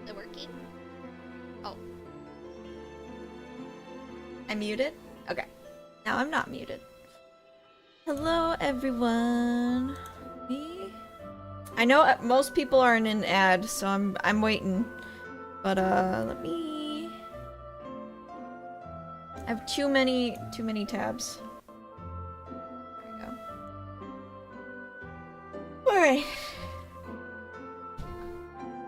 Is it working? Oh, I'm muted? Okay. Now I'm not muted. Hello, everyone. Me? I know most people are in an ad, so I'm waiting. But let me. I have too many tabs. There we go. All right.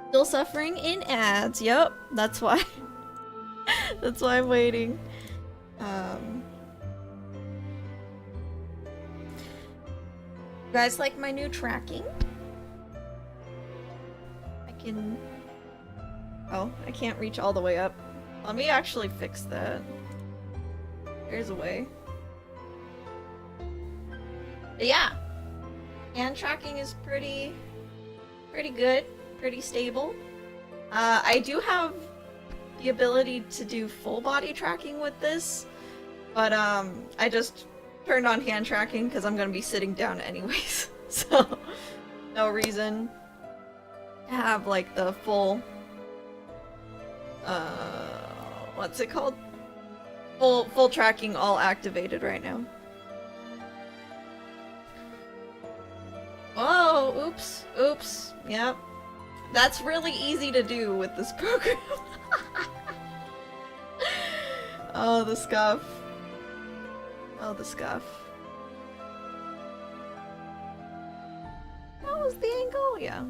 Still suffering in ads. Yep, that's why. That's why I'm waiting. You guys like my new tracking? I can... Oh, I can't reach all the way up. Let me actually fix that. There's a way. But yeah. Hand tracking is pretty good. Pretty stable. I do have the ability to do full body tracking with this. But I just turned on hand tracking because I'm gonna be sitting down anyways. So no reason to have like the full what's it called? Full tracking all activated right now. Oh, oops. Yep. That's really easy to do with this program. Oh, the scuff. Oh, the scuff. That was the angle? Yeah.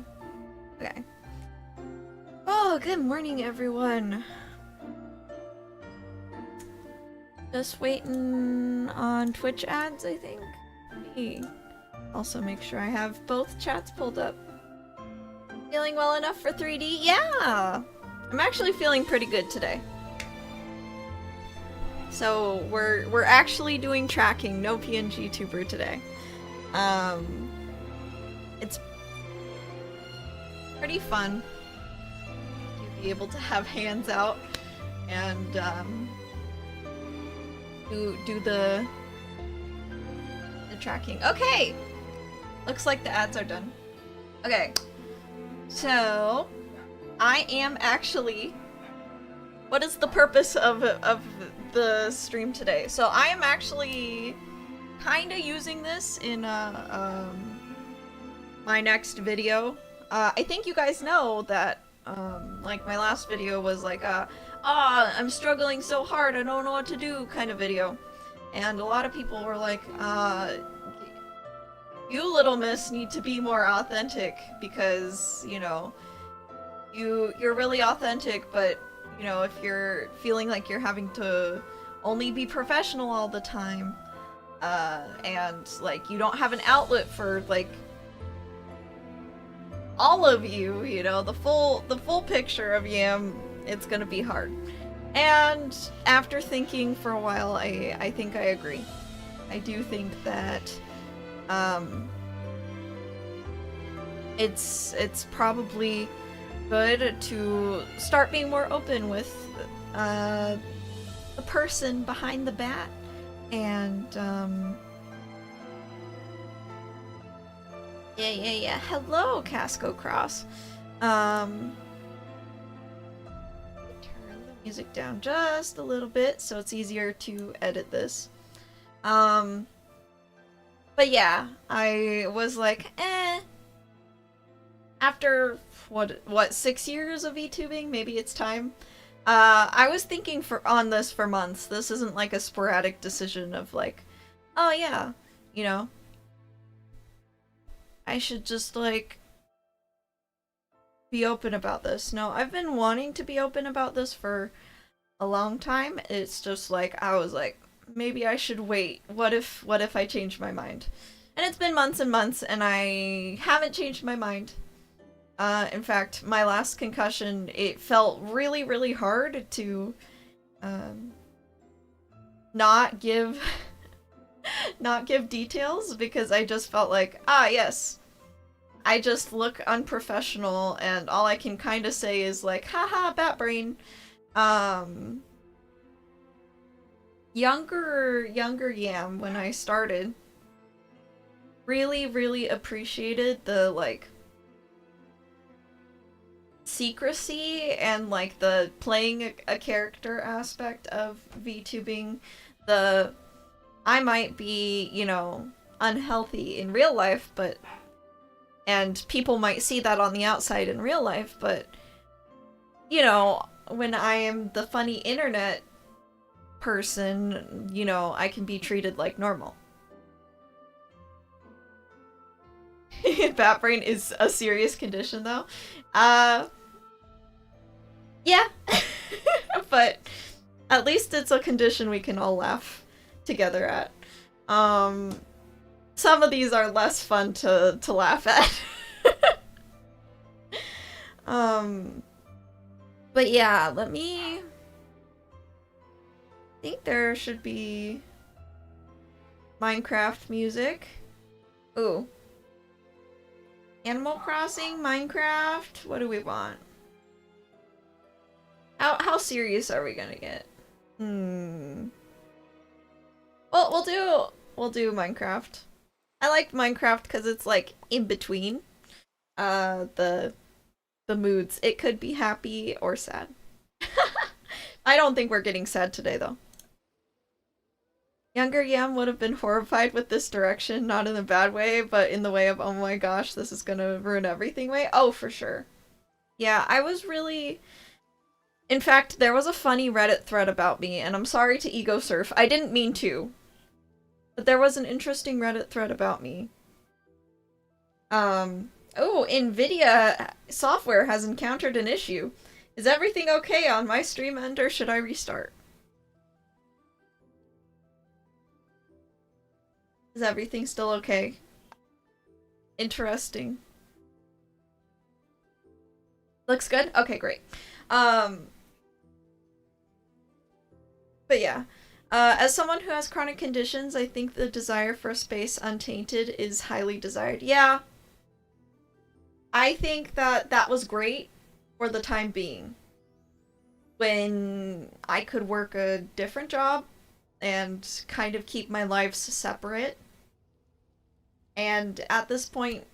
Okay. Oh, good morning, everyone. Just waiting on Twitch ads, I think. Let me also make sure I have both chats pulled up. Feeling well enough for 3D? Yeah! I'm actually feeling pretty good today. So we're actually doing tracking, no PNG tuber today. It's pretty fun to be able to have hands out and do the tracking. Okay, looks like the ads are done. Okay, so I am actually. What is the purpose of the stream today? So I am actually kind of using this in my next video. I think you guys know that like my last video was like I'm struggling so hard, I don't know what to do kind of video. And a lot of people were like, you little miss need to be more authentic because, you know, you're really authentic, but you know, if you're feeling like you're having to only be professional all the time, and like you don't have an outlet for like all of you, you know, the full picture of Yam, it's gonna be hard. And after thinking for a while, I think I agree. I do think that it's probably good to start being more open with the person behind the bat, and yeah. Hello, Casco Cross. Turn the music down just a little bit so it's easier to edit this. But yeah, I was like, after what 6 years of VTubing, maybe it's time. I was thinking on this for months. This isn't like a sporadic decision of like, oh yeah, you know, I should just like be open about this. No, I've been wanting to be open about this for a long time. It's just like I was like, maybe I should wait. What if I change my mind? And it's been months and months and I haven't changed my mind. In fact, my last concussion, it felt really, really hard to not give details because I just felt like, yes, I just look unprofessional and all I can kind of say is like, haha, bat brain. Younger Yam, when I started, really, really appreciated the like secrecy and like the playing a character aspect of VTubing, the I might be, you know, unhealthy in real life, but and people might see that on the outside in real life, but you know, when I am the funny internet person, you know, I can be treated like normal. Bat brain is a serious condition though. Uh yeah. But at least it's a condition we can all laugh together at. Um some of these are less fun to laugh at. um but yeah, let me think there should be Minecraft music. Ooh. Animal Crossing, Minecraft. What do we want? How serious are we gonna get? Well, we'll do Minecraft. I like Minecraft because it's like in between the moods. It could be happy or sad. I don't think we're getting sad today though. Younger Yam would have been horrified with this direction, not in a bad way, but in the way of, oh my gosh, this is gonna ruin everything way. Oh, for sure. Yeah, I was really... In fact, there was a funny Reddit thread about me, and I'm sorry to ego surf. I didn't mean to. But there was an interesting Reddit thread about me. Oh, NVIDIA software has encountered an issue. Is everything okay on my stream end, or should I restart? Is everything still okay? Interesting. Looks good? Okay, great. But yeah. As someone who has chronic conditions, I think the desire for a space untainted is highly desired. Yeah. I think that that was great for the time being. When I could work a different job and kind of keep my lives separate. And at this point,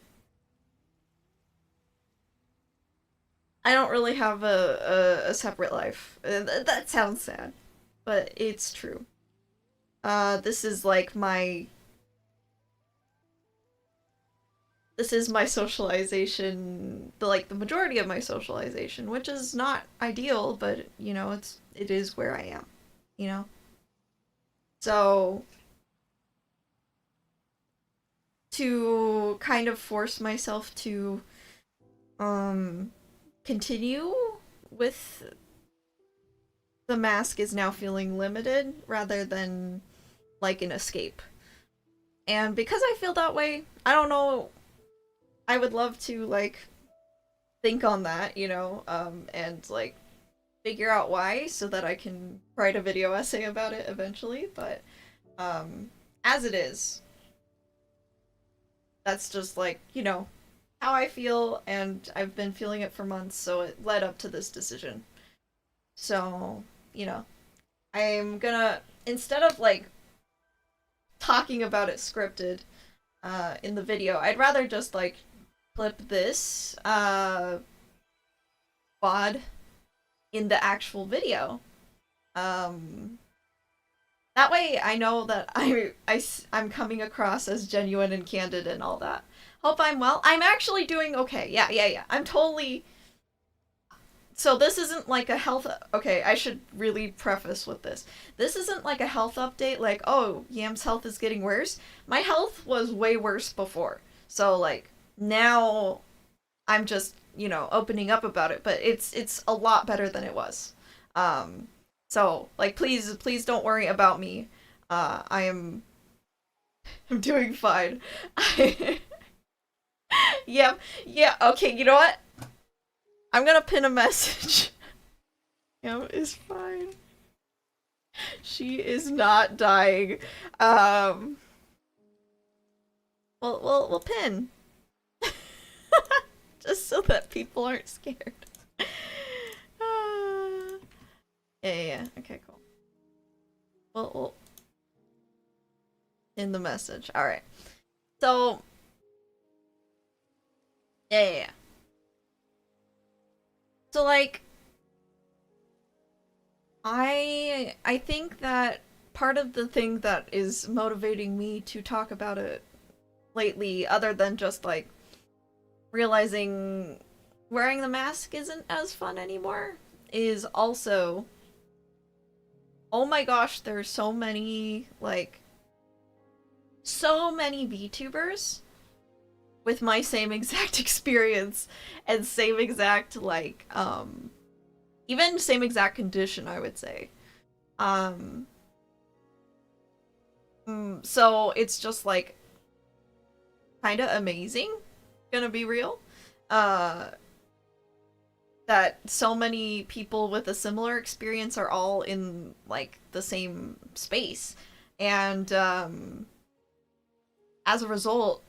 I don't really have a separate life. That sounds sad, but it's true. This is like my... This is my socialization, the majority of my socialization, which is not ideal, but, you know, it is where I am, you know? So, to kind of force myself to, continue with the mask is now feeling limited rather than like an escape. And because I feel that way, I don't know, I would love to like think on that, you know, and like figure out why so that I can write a video essay about it eventually, but as it is, that's just like, you know, how I feel, and I've been feeling it for months, so it led up to this decision. So, you know, I'm gonna, instead of like talking about it scripted in the video, I'd rather just like clip this VOD in the actual video. That way I know that I'm coming across as genuine and candid and all that. Hope I'm well. I'm actually doing okay. Yeah. I'm totally... So this isn't like a health... Okay, I should really preface with this. This isn't like a health update, like, oh, Yam's health is getting worse. My health was way worse before. So, like, now I'm just, you know, opening up about it, but it's a lot better than it was. So, like, please don't worry about me. I'm doing fine. Yeah, okay, you know what? I'm gonna pin a message. Yam is fine. She is not dying. We'll pin. Just so that people aren't scared. Yeah. Okay, cool. We'll in the message. All right. So, yeah. So like I think that part of the thing that is motivating me to talk about it lately, other than just like realizing wearing the mask isn't as fun anymore, is also, oh my gosh, there's so many VTubers with my same exact experience and same exact even same exact condition, I would say. Um so it's just like kind of amazing, gonna be real. Uh that so many people with a similar experience are all in like the same space. And as a result,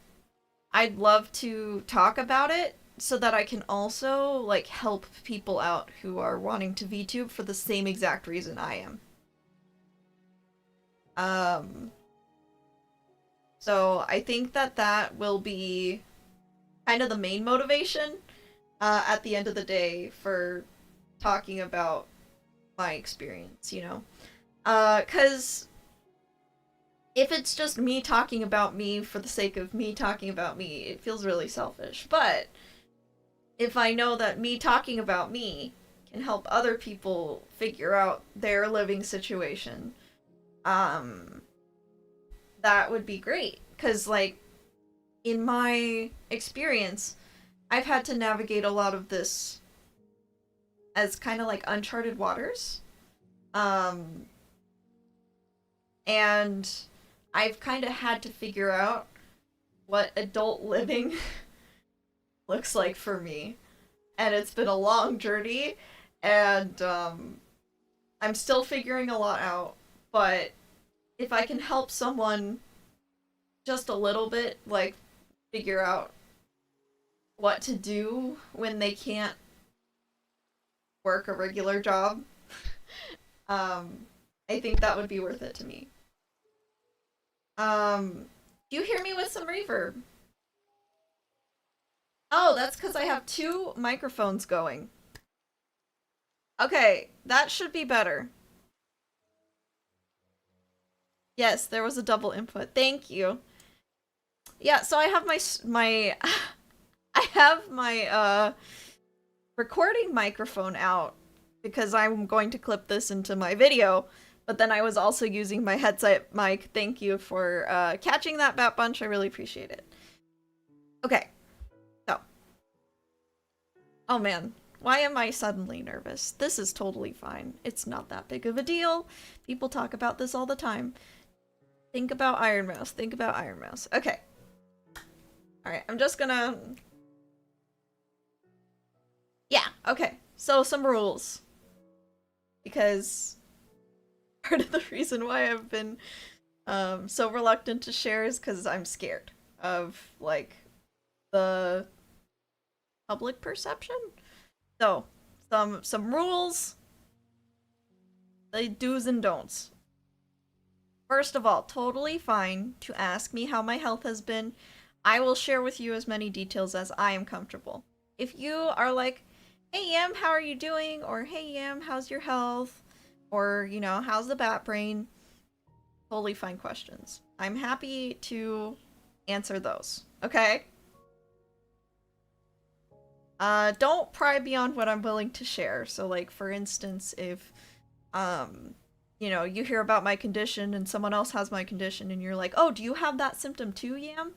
I'd love to talk about it so that I can also like help people out who are wanting to VTube for the same exact reason I am. Um so I think that that will be kind of the main motivation at the end of the day for talking about my experience, you know? Cuz if it's just me talking about me for the sake of me talking about me, it feels really selfish. But if I know that me talking about me can help other people figure out their living situation, um, that would be great. Because, like, in my experience, I've had to navigate a lot of this as kind of like uncharted waters. Um, and I've kind of had to figure out what adult living looks like for me. And it's been a long journey, and I'm still figuring a lot out. But if I can help someone just a little bit, like figure out what to do when they can't work a regular job, um, I think that would be worth it to me. Do you hear me with some reverb? Oh, that's because I have two microphones going. Okay, that should be better. Yes, there was a double input. Thank you. Yeah, so I have my I have my recording microphone out because I'm going to clip this into my video, but then I was also using my headset mic. Thank you for catching that, Bat Bunch. I really appreciate it. Okay, so. Oh man, why am I suddenly nervous? This is totally fine. It's not that big of a deal. People talk about this all the time. Think about Iron Mouse. Think about Iron Mouse. Okay. Alright, I'm just gonna... Yeah, okay. So, some rules. Because part of the reason why I've been so reluctant to share is because I'm scared of, like, the public perception. So, some rules, the do's and don'ts. First of all, totally fine to ask me how my health has been. I will share with you as many details as I am comfortable. If you are like, hey Yam, how are you doing? Or hey Yam, how's your health? Or, you know, how's the bat brain? Totally fine questions. I'm happy to answer those. Okay? Don't pry beyond what I'm willing to share. So, like, for instance, if, you know, you hear about my condition and someone else has my condition and you're like, oh, do you have that symptom too, Yam?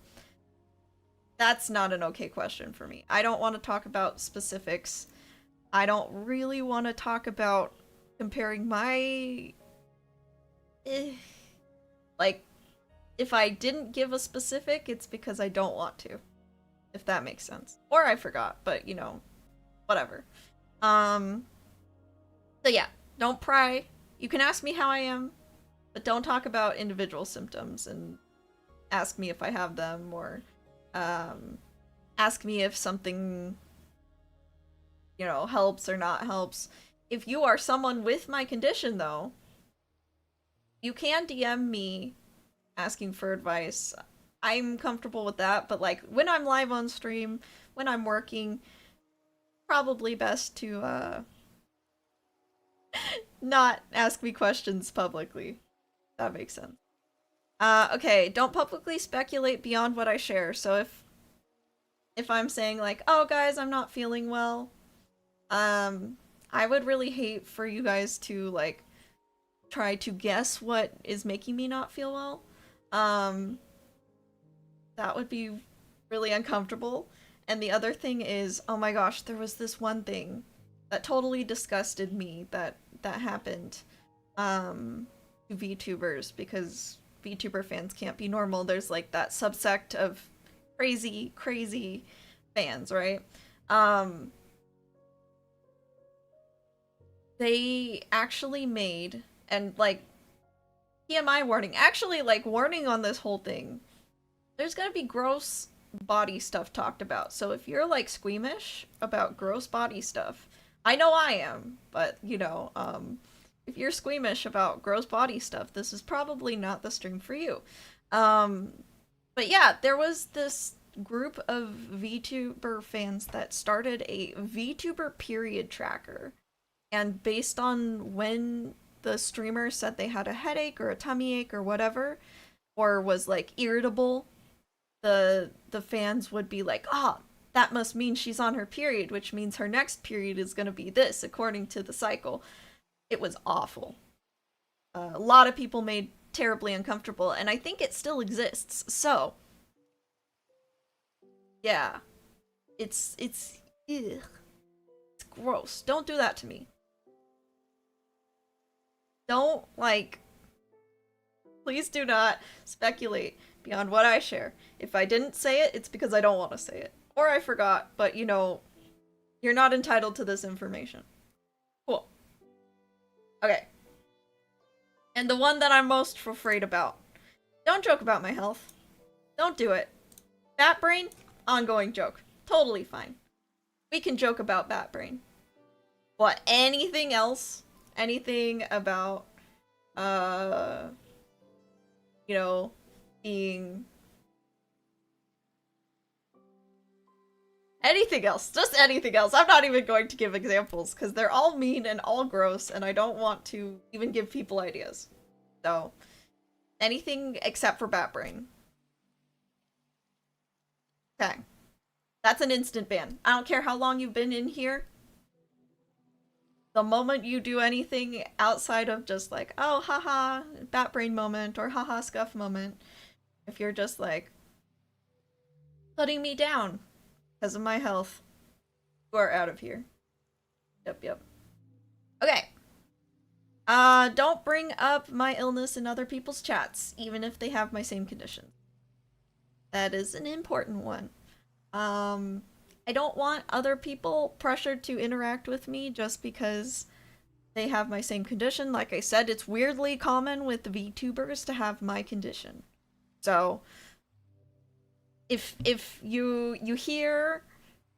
That's not an okay question for me. I don't want to talk about specifics. I don't really want to talk about comparing my... Like, if I didn't give a specific, it's because I don't want to. If that makes sense. Or I forgot, but, you know, whatever. So yeah, don't pry. You can ask me how I am, but don't talk about individual symptoms and ask me if I have them, or ask me if something, you know, helps or not helps. If you are someone with my condition, though, you can DM me asking for advice. I'm comfortable with that, but like when I'm live on stream, when I'm working, probably best to not ask me questions publicly. That makes sense. Okay, don't publicly speculate beyond what I share. So if I'm saying like, "Oh guys, I'm not feeling well," I would really hate for you guys to like try to guess what is making me not feel well. Um that would be really uncomfortable. And the other thing is, oh my gosh, there was this one thing that totally disgusted me that happened to VTubers because VTuber fans can't be normal. There's like that subsect of crazy fans, right? Um they actually made and like TMI warning, actually like warning on this whole thing. There's gonna be gross body stuff talked about. So if you're like squeamish about gross body stuff, I know I am, but you know, if you're squeamish about gross body stuff, this is probably not the stream for you. Um, but yeah, there was this group of VTuber fans that started a VTuber period tracker. And based on when the streamer said they had a headache or a tummy ache or whatever, or was like irritable, the fans would be like, "Ah, oh, that must mean she's on her period, which means her next period is going to be this according to the cycle." It was awful. A lot of people made terribly uncomfortable, and I think it still exists. So, yeah, it's ugh. It's gross. Don't do that to me. Don't like. Please do not speculate beyond what I share. If I didn't say it, it's because I don't want to say it. Or I forgot, but you know, you're not entitled to this information. Cool. Okay. And the one that I'm most afraid about. Don't joke about my health. Don't do it. Bat brain, ongoing joke. Totally fine. We can joke about bat brain. But anything else? Anything about, you know, being anything else, just anything else. I'm not even going to give examples because they're all mean and all gross and I don't want to even give people ideas. So, anything except for bat brain. Okay. That's an instant ban. I don't care how long you've been in here. The moment you do anything outside of just like, oh, haha, bat brain moment or haha, scuff moment, if you're just like putting me down because of my health, you are out of here. Yep. Okay. Don't bring up my illness in other people's chats, even if they have my same condition. That is an important one. I don't want other people pressured to interact with me just because they have my same condition. Like I said, it's weirdly common with the VTubers to have my condition. So, if you hear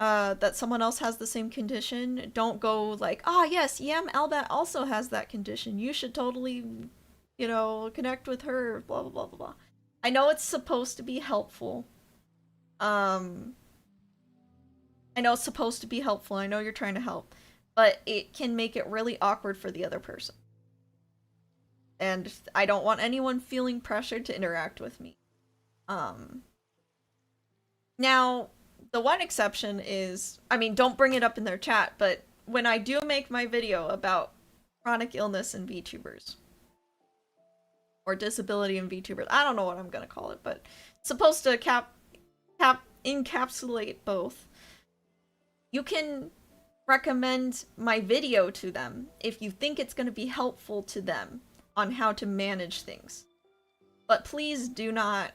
that someone else has the same condition, don't go like, "Ah, yes, Yam Albat also has that condition. You should totally, you know, connect with her." Blah blah blah blah blah. I know it's supposed to be helpful. I know it's supposed to be helpful. I know you're trying to help, but it can make it really awkward for the other person. And I don't want anyone feeling pressured to interact with me. Now, the one exception is, I mean, don't bring it up in their chat, but when I do make my video about chronic illness in VTubers, or disability in VTubers, I don't know what I'm gonna call it, but it's supposed to encapsulate both. You can recommend my video to them if you think it's going to be helpful to them on how to manage things. But please do not,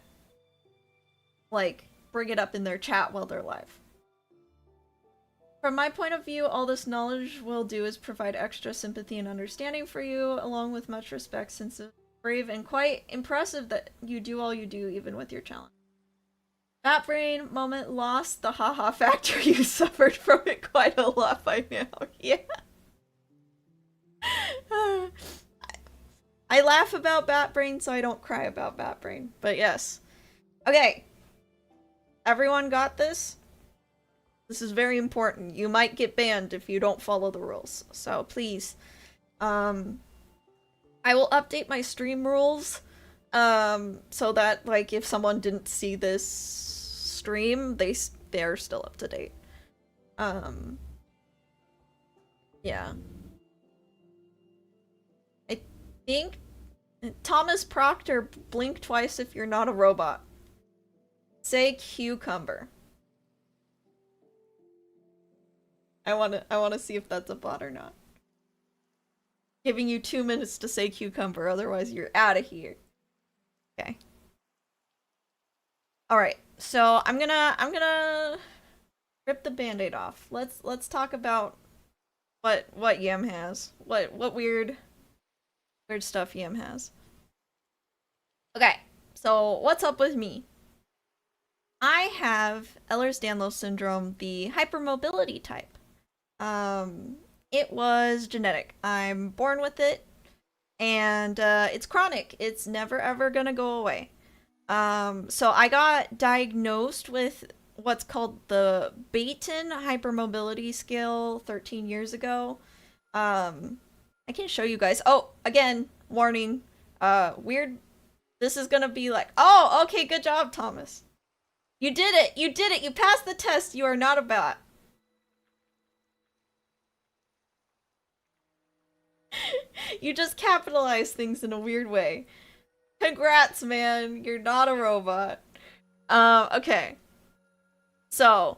like, bring it up in their chat while they're live. From my point of view, all this knowledge will do is provide extra sympathy and understanding for you, along with much respect, since it's brave and quite impressive that you do all you do, even with your challenge. Bat brain moment lost the haha factor. You suffered from it quite a lot by now. Yeah. I laugh about bat brain, so I don't cry about bat brain. But yes. Okay. Everyone got this? This is very important. You might get banned if you don't follow the rules. So please. I will update my stream rules so that like if someone didn't see this stream, they're still up to date. Yeah. I think Thomas Proctor, blink twice if you're not a robot. Say cucumber. I wanna see if that's a bot or not. Giving you 2 minutes to say cucumber, otherwise you're out of here. Okay. Alright, so I'm gonna rip the band-aid off. Let's talk about what Yam has. What weird stuff Yam has. Okay, so what's up with me? I have Ehlers-Danlos syndrome, the hypermobility type. It was genetic. I'm born with it, and it's chronic. It's never ever gonna go away. So I got diagnosed with what's called the Baton Hypermobility Scale 13 years ago. I can show you guys. Oh, again, warning. Weird. This is gonna be like, oh, okay, good job, Thomas. You did it! You did it! You passed the test! You are not a bot. You just capitalize things in a weird way. Congrats, man. You're not a robot. Okay. So,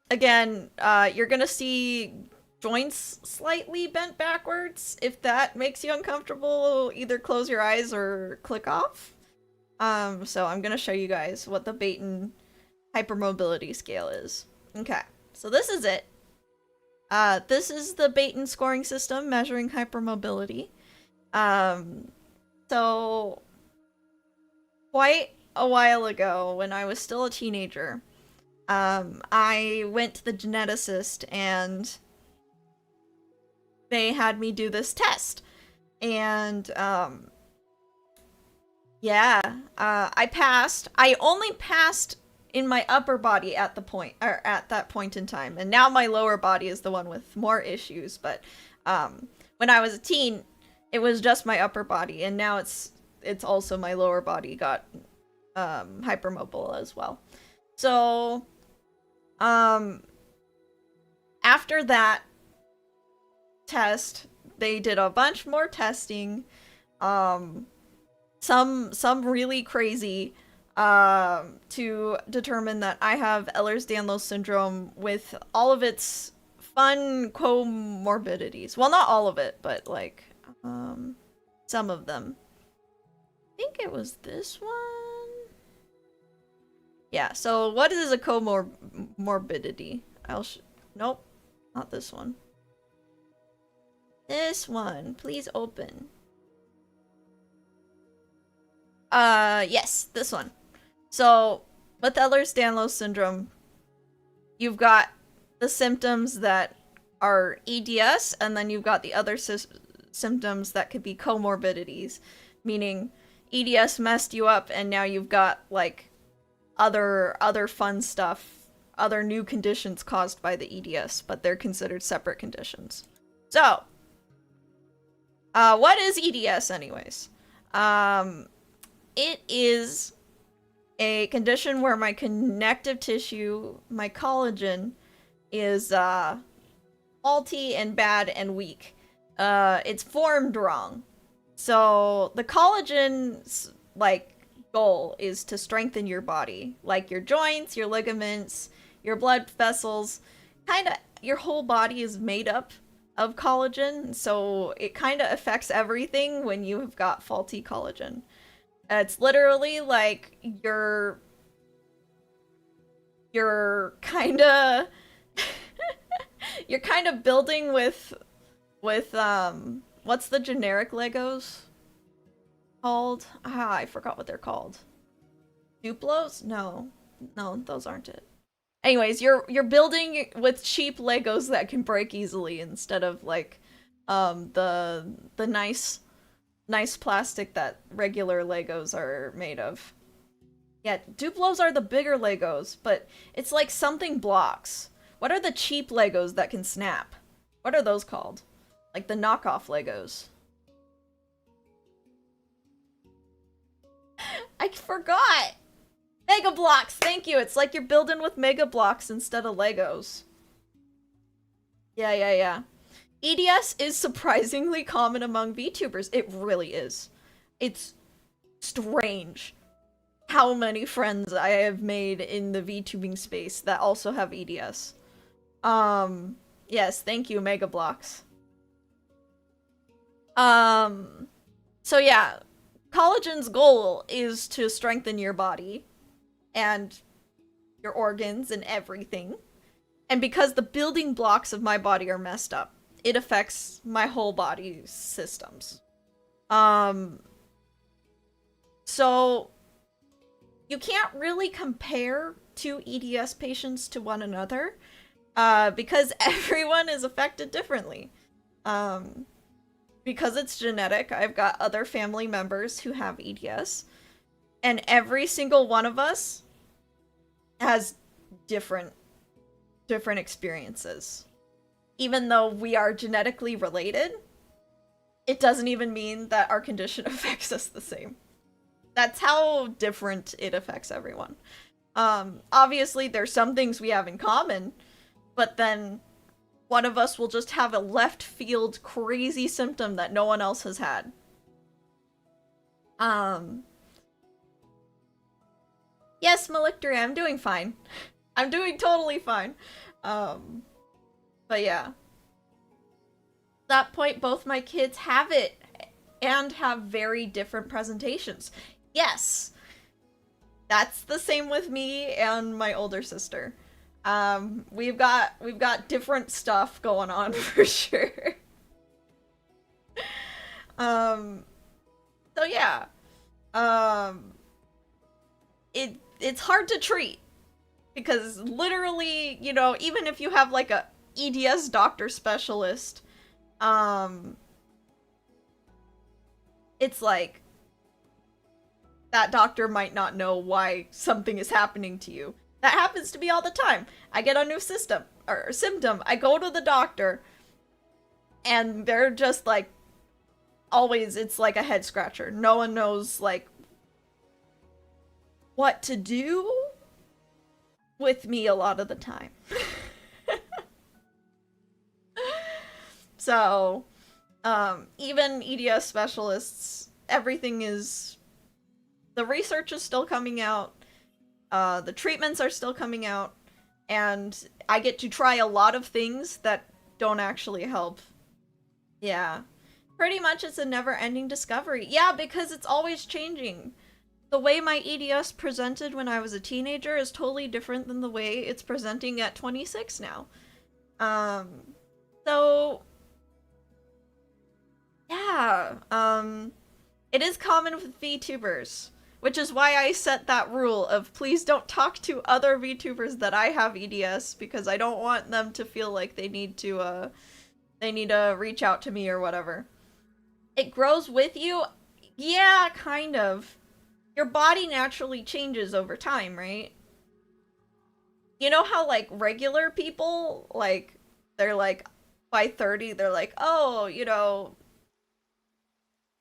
again, you're gonna see joints slightly bent backwards. If that makes you uncomfortable, either close your eyes or click off. So I'm gonna show you guys what the Baton hypermobility scale is. Okay, so this is it. This is the Baton scoring system measuring hypermobility. So quite a while ago, when I was still a teenager, I went to the geneticist and they had me do this test. And, yeah, I passed. I only passed in my upper body at that point in time, and now my lower body is the one with more issues. But when I was a teen, it was just my upper body, and now it's also my lower body got hypermobile as well. So after that test, they did a bunch more testing. Some really crazy to determine that I have Ehlers-Danlos syndrome with all of its fun comorbidities. Well, not all of it, but like some of them. I think it was this one. Yeah, so what is a comorbidity? Nope, not this one. This one, please open. Yes, this one. So, with Ehlers-Danlos syndrome, you've got the symptoms that are EDS, and then you've got the other symptoms that could be comorbidities, meaning EDS messed you up, and now you've got, like, other fun stuff, other new conditions caused by the EDS, but they're considered separate conditions. So, what is EDS anyways? It is a condition where my connective tissue, my collagen, is faulty and bad and weak. It's formed wrong. So the collagen's like goal is to strengthen your body, like your joints, your ligaments, your blood vessels. Kind of your whole body is made up of collagen, so it kind of affects everything when you have got faulty collagen. It's literally like you're kind of you're kind of building with what's the generic Legos called? Ah, I forgot what they're called. Duplos? No, those aren't it. Anyways, you're building with cheap Legos that can break easily instead of like the nice plastic that regular Legos are made of. Yeah, Duplos are the bigger Legos, but it's like something blocks. What are the cheap Legos that can snap? What are those called? Like the knockoff Legos. I forgot! Mega Blocks, thank you! It's like you're building with Mega Blocks instead of Legos. Yeah, yeah, yeah. EDS is surprisingly common among VTubers. It really is. It's strange how many friends I have made in the VTubing space that also have EDS. Yes, thank you, Mega Blocks. So yeah, collagen's goal is to strengthen your body and your organs and everything. And because the building blocks of my body are messed up, it affects my whole body's systems. So you can't really compare two EDS patients to one another, because everyone is affected differently. Because it's genetic, I've got other family members who have EDS, and every single one of us has different experiences. Even though we are genetically related, it doesn't even mean that our condition affects us the same. That's how different it affects everyone. Obviously, there's some things we have in common, but then one of us will just have a left field crazy symptom that no one else has had. Yes, Malictory, I'm doing fine. I'm doing totally fine. But yeah. At that point, both my kids have it and have very different presentations. Yes. That's the same with me and my older sister. We've got different stuff going on for sure. So yeah. It's hard to treat because literally, you know, even if you have like a EDS doctor specialist, it's like that doctor might not know why something is happening to you. That happens to me all the time. I get a new symptom. I go to the doctor, and they're just like, always, it's like a head scratcher. No one knows, like, what to do with me a lot of the time. So, even EDS specialists, everything is... The research is still coming out, the treatments are still coming out, and I get to try a lot of things that don't actually help. Yeah. Pretty much it's a never-ending discovery. Yeah, because it's always changing. The way my EDS presented when I was a teenager is totally different than the way it's presenting at 26 now. So... Yeah, it is common with VTubers, which is why I set that rule of please don't talk to other VTubers that I have EDS, because I don't want them to feel like they need to reach out to me or whatever. It grows with you? Yeah, kind of. Your body naturally changes over time, right? You know how, like, regular people, like, they're like, by 30, they're like, oh, you know,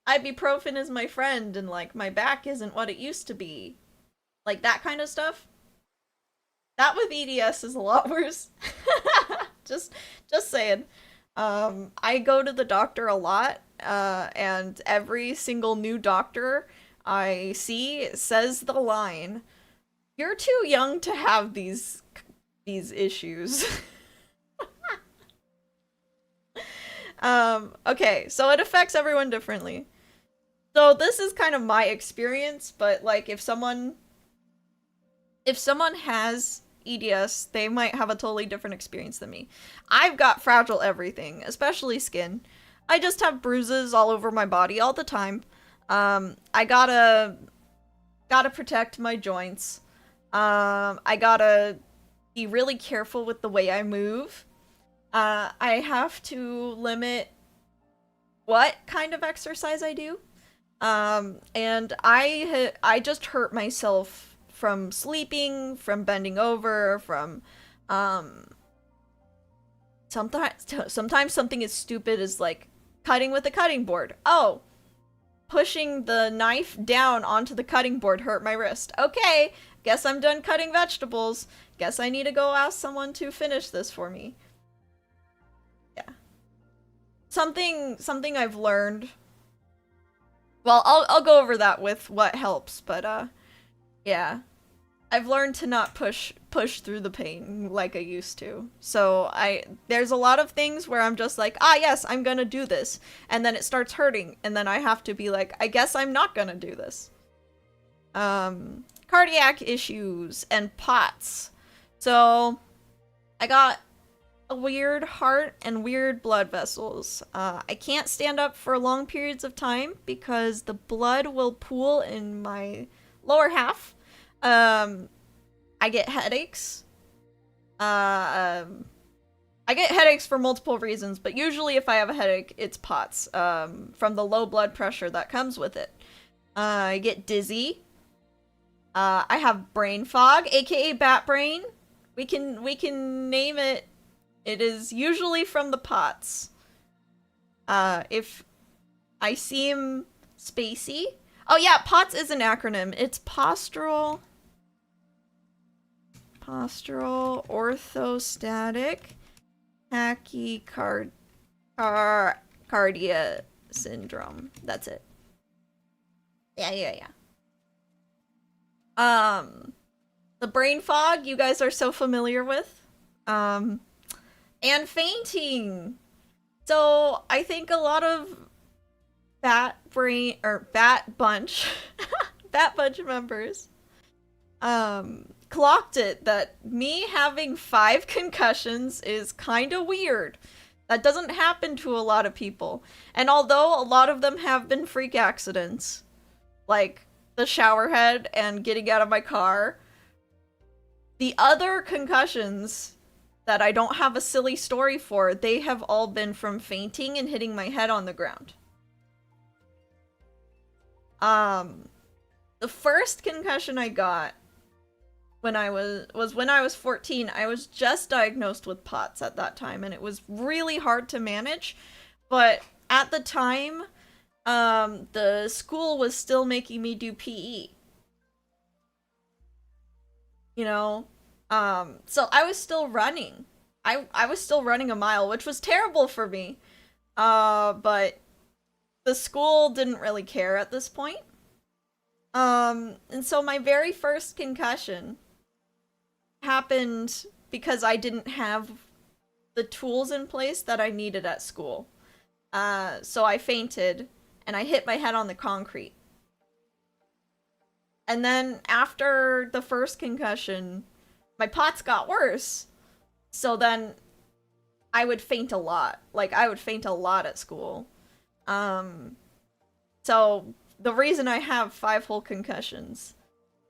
ibuprofen is my friend, and, like, my back isn't what it used to be. Like, that kind of stuff. That with EDS is a lot worse. just saying. I go to the doctor a lot, and every single new doctor I see says the line, "You're too young to have these issues." Okay, so it affects everyone differently. So this is kind of my experience, but like if someone has EDS, they might have a totally different experience than me. I've got fragile everything, especially skin. I just have bruises all over my body all the time. I gotta protect my joints. I gotta be really careful with the way I move. I have to limit what kind of exercise I do. And I just hurt myself from sleeping, from bending over, from sometimes something as stupid as like cutting with a cutting board. Oh, pushing the knife down onto the cutting board hurt my wrist. Okay, guess I'm done cutting vegetables. Guess I need to go ask someone to finish this for me. Yeah. Something I've learned. Well, I'll go over that with what helps, but yeah. I've learned to not push through the pain like I used to. So there's a lot of things where I'm just like, ah yes, I'm gonna do this. And then it starts hurting, and then I have to be like, I guess I'm not gonna do this. Cardiac issues and POTS. So I got a weird heart and weird blood vessels. I can't stand up for long periods of time because the blood will pool in my lower half. I get headaches. I get headaches for multiple reasons, but usually if I have a headache, it's POTS, from the low blood pressure that comes with it. I get dizzy. I have brain fog, aka bat brain. We can name it. It is usually from the POTS. If I seem spacey. Oh yeah, POTS is an acronym. It's postural orthostatic tachycardia syndrome. That's it. Yeah. The brain fog you guys are so familiar with. And fainting. So I think a lot of Bat Bunch members clocked it that me having 5 concussions is kind of weird. That doesn't happen to a lot of people. And although a lot of them have been freak accidents, like the shower head and getting out of my car, the other concussions that I don't have a silly story for, they have all been from fainting and hitting my head on the ground. The first concussion I got when I was 14. I was just diagnosed with POTS at that time, and it was really hard to manage. But at the time, the school was still making me do PE. You know? So I was still running. I was still running a mile, which was terrible for me. But the school didn't really care at this point. And so my very first concussion happened because I didn't have the tools in place that I needed at school. So I fainted and I hit my head on the concrete. And then after the first concussion, my POTS got worse. So then I would faint a lot. Like, I would faint a lot at school. So the reason I have 5 whole concussions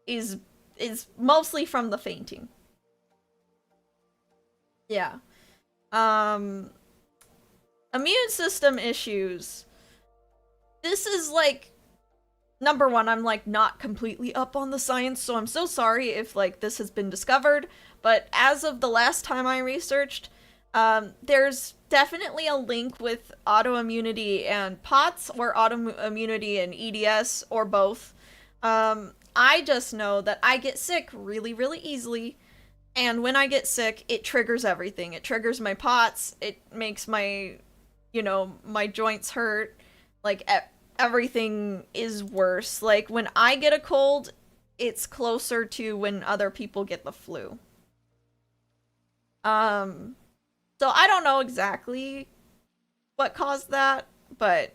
is mostly from the fainting. Yeah. Immune system issues. This is like, number one, I'm like not completely up on the science, so I'm so sorry if like this has been discovered, but as of the last time I researched, there's definitely a link with autoimmunity and POTS, or autoimmunity and EDS, or both. I just know that I get sick really, really easily, and when I get sick, it triggers everything. It triggers my POTS, it makes my, my joints hurt, like, everything is worse. Like, when I get a cold, it's closer to when other people get the flu. So I don't know exactly what caused that, but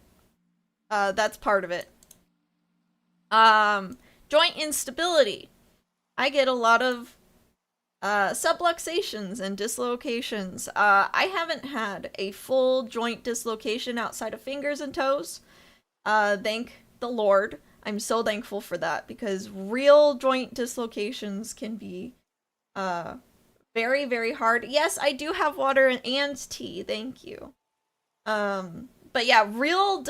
that's part of it. Joint instability. I get a lot of subluxations and dislocations. I haven't had a full joint dislocation outside of fingers and toes. Thank the Lord. I'm so thankful for that, because real joint dislocations can be very, very hard. Yes, I do have water and tea. Thank you. But yeah, real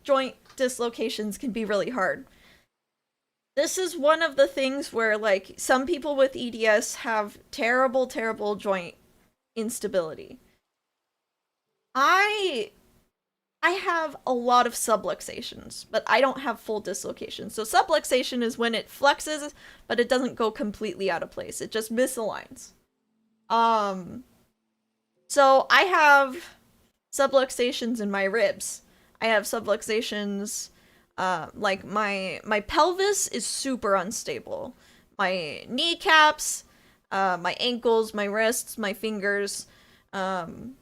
joint dislocations can be really hard. this is one of the things where, like, some people with EDS have terrible, terrible joint instability. I I have a lot of subluxations, but I don't have full dislocation. So subluxation is when it flexes, but it doesn't go completely out of place. It just misaligns. Um, so I have subluxations in my ribs. I have subluxations, like my pelvis is super unstable. My kneecaps, my ankles, my wrists, my fingers, um,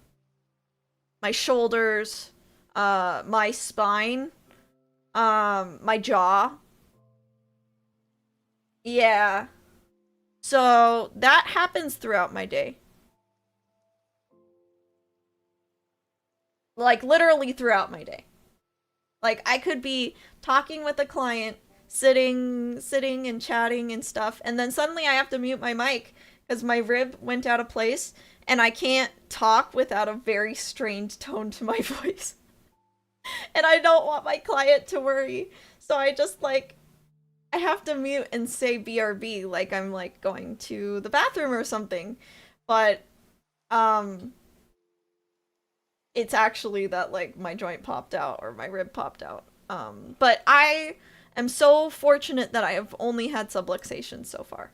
my shoulders, my spine, my jaw. Yeah. So that happens throughout my day. Like literally throughout my day. Like I could be talking with a client, sitting and chatting and stuff, and then suddenly I have to mute my mic because my rib went out of place and I can't talk without a very strained tone to my voice. And I don't want my client to worry. So I just like I have to mute and say BRB like I'm like going to the bathroom or something. But um it's actually that like my joint popped out or my rib popped out. But I am so fortunate that I have only had subluxation so far.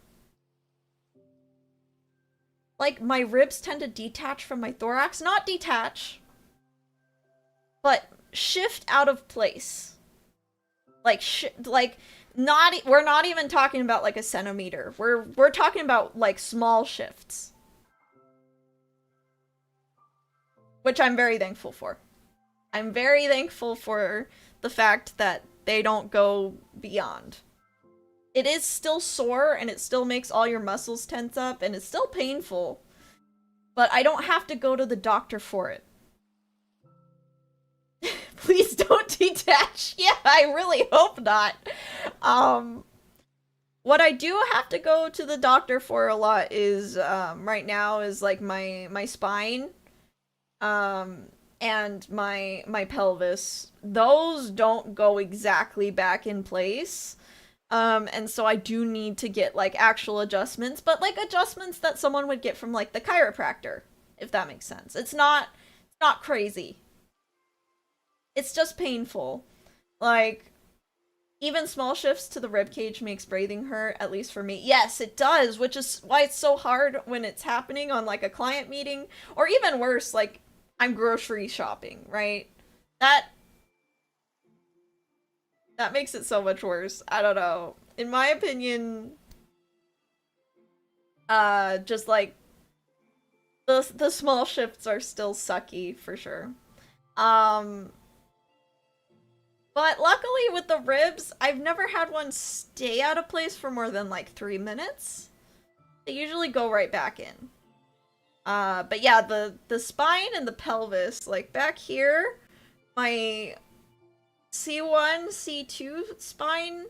Like my ribs tend to detach from my thorax, not detach, but shift out of place. Like like not we're not even talking about like a centimeter. We're talking about like small shifts, which I'm very thankful for. I'm very thankful for the fact that they don't go beyond. It is still sore and it still makes all your muscles tense up and it's still painful, but I don't have to go to the doctor for it. Please don't detach. Yeah, I really hope not. Um, what I do have to go to the doctor for a lot is right now is like my spine um and my pelvis. Those don't go exactly back in place. And so I do need to get like actual adjustments, but like adjustments that someone would get from like the chiropractor, if that makes sense. It's not crazy. It's just painful. Like even small shifts to the rib cage makes breathing hurt, at least for me. Yes, it does, which is why it's so hard when it's happening on like a client meeting, or even worse, like I'm grocery shopping, right? That that makes it so much worse. I don't know. In my opinion, just like the small shifts are still sucky for sure. Um but luckily with the ribs, I've never had one stay out of place for more than like 3 minutes. They usually go right back in. But yeah, the spine and the pelvis, like back here, my C1, C2 spine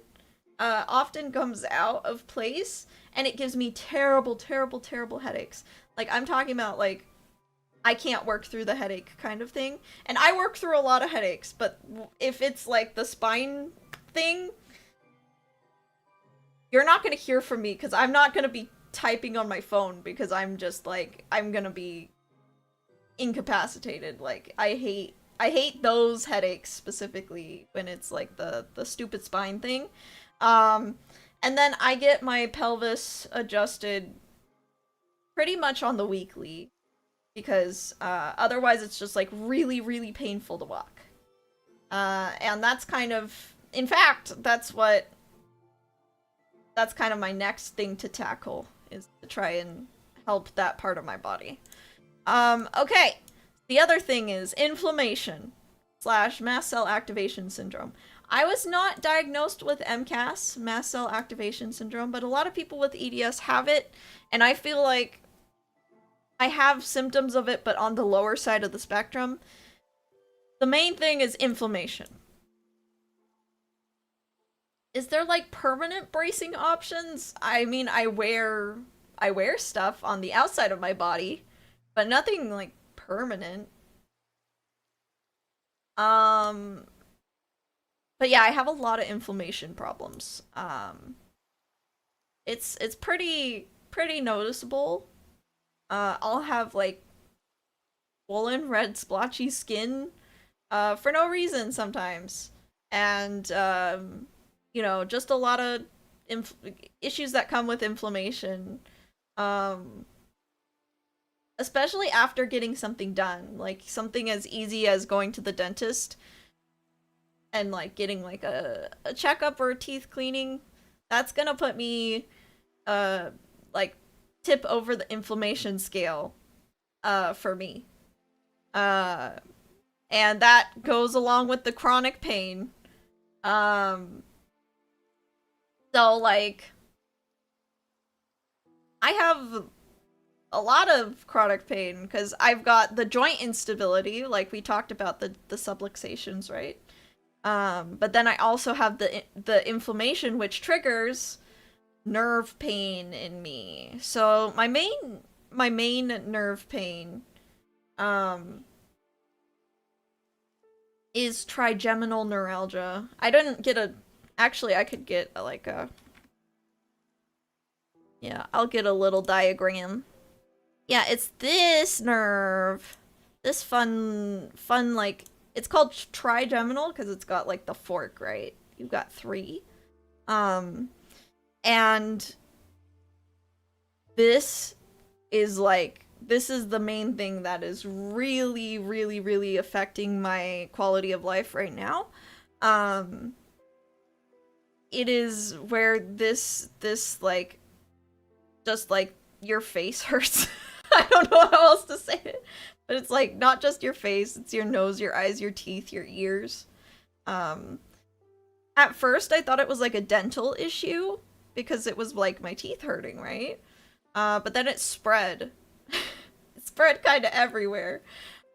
often comes out of place and it gives me terrible, terrible, terrible headaches. Like I'm talking about like I can't work through the headache kind of thing. And I work through a lot of headaches, but if it's like the spine thing, you're not going to hear from me because I'm not going to be typing on my phone because I'm just like I'm going to be incapacitated. Like I hate those headaches specifically when it's like the stupid spine thing. Um and then I get my pelvis adjusted pretty much on the weekly because otherwise it's just like really really painful to walk. And that's kind of in fact that's kind of my next thing to tackle is to try and help that part of my body. Okay. The other thing is inflammation slash mast cell activation syndrome. I was not diagnosed with MCAS, mast cell activation syndrome, but a lot of people with EDS have it, and I feel like I have symptoms of it, but on the lower side of the spectrum. The main thing is inflammation. Is there like permanent bracing options? I mean, I wear stuff on the outside of my body, but nothing like permanent. Um But yeah, I have a lot of inflammation problems. It's pretty noticeable. I'll have like swollen red splotchy skin for no reason sometimes. And you know, just a lot of inf- issues that come with inflammation. Um Especially after getting something done, like something as easy as going to the dentist and like getting like a checkup or a teeth cleaning. That's gonna put me uh like tip over the inflammation scale for me. Uh and that goes along with the chronic pain. Um so like I have a lot of chronic pain because I've got the joint instability, like we talked about the subluxations, right? But then I also have the inflammation, which triggers nerve pain in me. So my main nerve pain um is trigeminal neuralgia. I didn't get a actually I could get like a yeah, I'll get a little diagram. Yeah, it's this nerve. This fun like it's called trigeminal because it's got like the fork, right? You've got three. Um and this is like this is the main thing that is really really affecting my quality of life right now. Um it is where this like just like your face hurts. I don't know how else to say it. But it's like not just your face, it's your nose, your eyes, your teeth, your ears. Um at first I thought it was like a dental issue because it was like my teeth hurting, right? But then it spread. It spread kind of everywhere.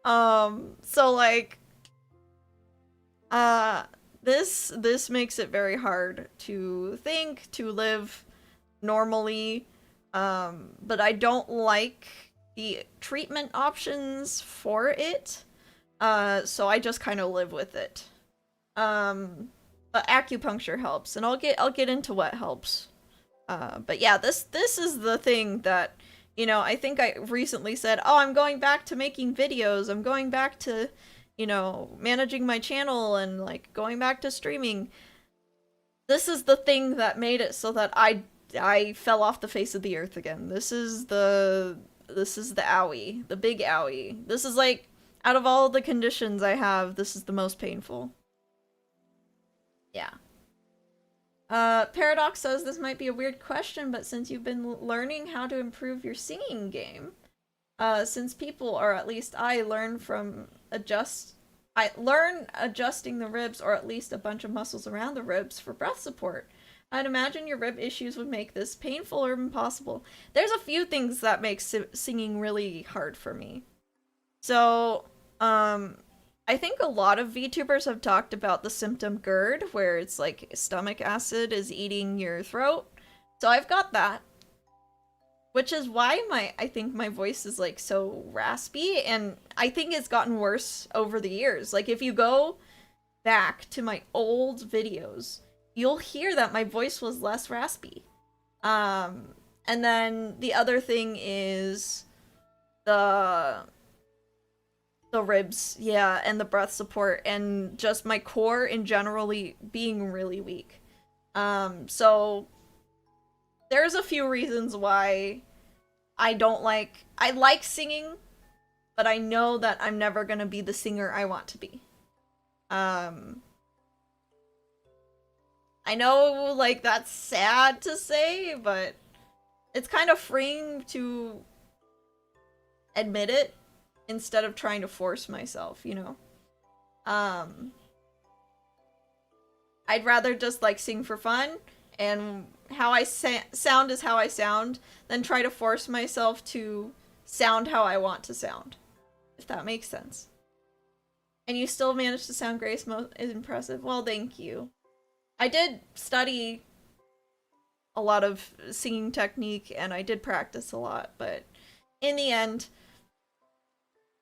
So like uh this makes it very hard to think, to live normally. But I don't like the treatment options for it. So I just kind of live with it. But acupuncture helps, and I'll get into what helps. But yeah, this is the thing that, you know, I think I recently said, "Oh, I'm going back to making videos. I'm going back to, you know, managing my channel and like going back to streaming." This is the thing that made it so that I fell off the face of the earth again. This is the owie, the big owie. This is like out of all the conditions I have, this is the most painful. Yeah. Paradox says this might be a weird question, but since you've been learning how to improve your singing game, since people, or at least I learn adjusting the ribs, or at least a bunch of muscles around the ribs for breath support. I'd imagine your rib issues would make this painful or impossible. There's a few things that make singing really hard for me. So, I think a lot of VTubers have talked about the symptom GERD, where it's like stomach acid is eating your throat. So I've got that, which is why I think my voice is like so raspy, and I think it's gotten worse over the years. Like if you go back to my old videos, you'll hear that my voice was less raspy. And then the other thing is the ribs, yeah, and the breath support, and just my core in generally being really weak. So there's a few reasons why I like singing, but I know that I'm never gonna be the singer I want to be. Um I know like that's sad to say, but it's kind of freeing to admit it instead of trying to force myself, you know? Um, I'd rather just like sing for fun, and how I sound is how I sound, than try to force myself to sound how I want to sound, if that makes sense. And you still managed to sound great, is impressive. Well, thank you. I did study a lot of singing technique and I did practice a lot, but in the end,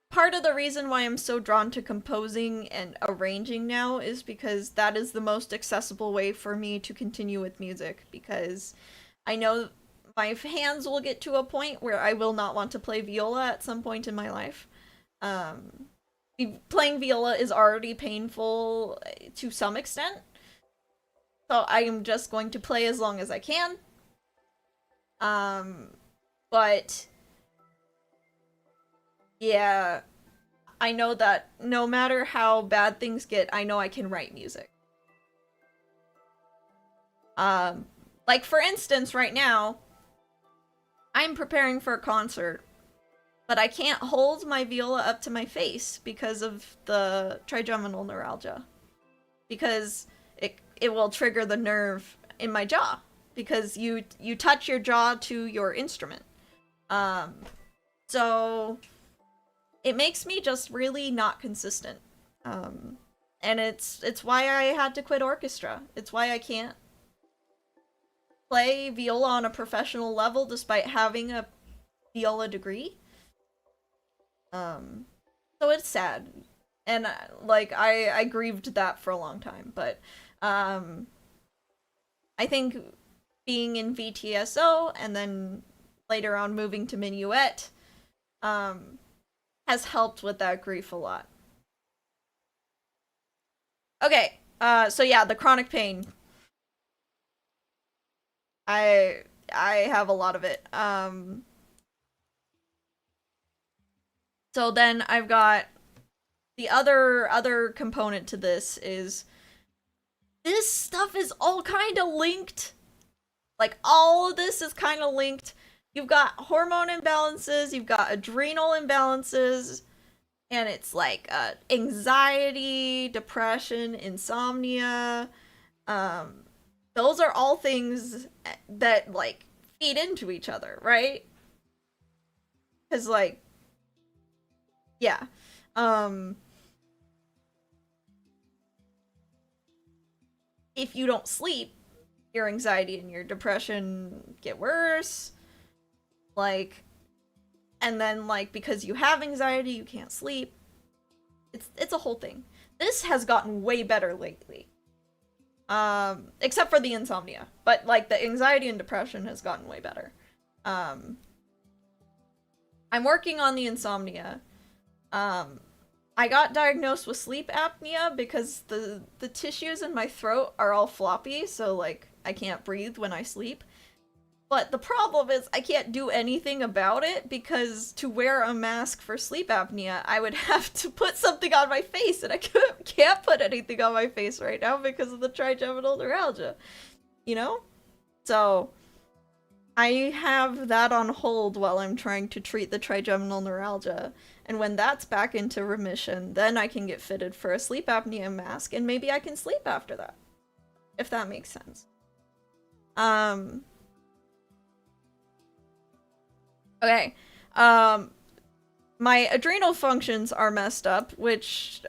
part of the reason why I'm so drawn to composing and arranging now is because that is the most accessible way for me to continue with music, because I know my hands will get to a point where I will not want to play viola at some point in my life. Um, Playing viola is already painful to some extent, so I am just going to play as long as I can. But yeah, I know that no matter how bad things get, I know I can write music. Like for instance, right now, I'm preparing for a concert, but I can't hold my viola up to my face because of the trigeminal neuralgia. Because it will trigger the nerve in my jaw because you touch your jaw to your instrument. So it makes me just really not consistent. And it's why I had to quit orchestra. It's why I can't play viola on a professional level despite having a viola degree. So it's sad. And like I grieved that for a long time, but I think being in VTSO and then later on moving to Minuet has helped with that grief a lot. Okay, so yeah, the chronic pain. I I have a lot of it. So then I've got the other component to this stuff is all kind of linked. Like all of this is kind of linked. You've got hormone imbalances, you've got adrenal imbalances, and it's like anxiety, depression, insomnia. Um, those are all things that like feed into each other, right? Because like, yeah, um, if you don't sleep, your anxiety and your depression get worse. Like, and then like because you have anxiety, you can't sleep. It's a whole thing. This has gotten way better lately. Except for the insomnia, but like the anxiety and depression has gotten way better. Um, I'm working on the insomnia. Um, I got diagnosed with sleep apnea because the tissues in my throat are all floppy, so like I can't breathe when I sleep. But the problem is I can't do anything about it because to wear a mask for sleep apnea, I would have to put something on my face, and I can't put anything on my face right now because of the trigeminal neuralgia. You know? So I have that on hold while I'm trying to treat the trigeminal neuralgia. And when that's back into remission, then I can get fitted for a sleep apnea mask, and maybe I can sleep after that. If that makes sense. Okay. My adrenal functions are messed up, which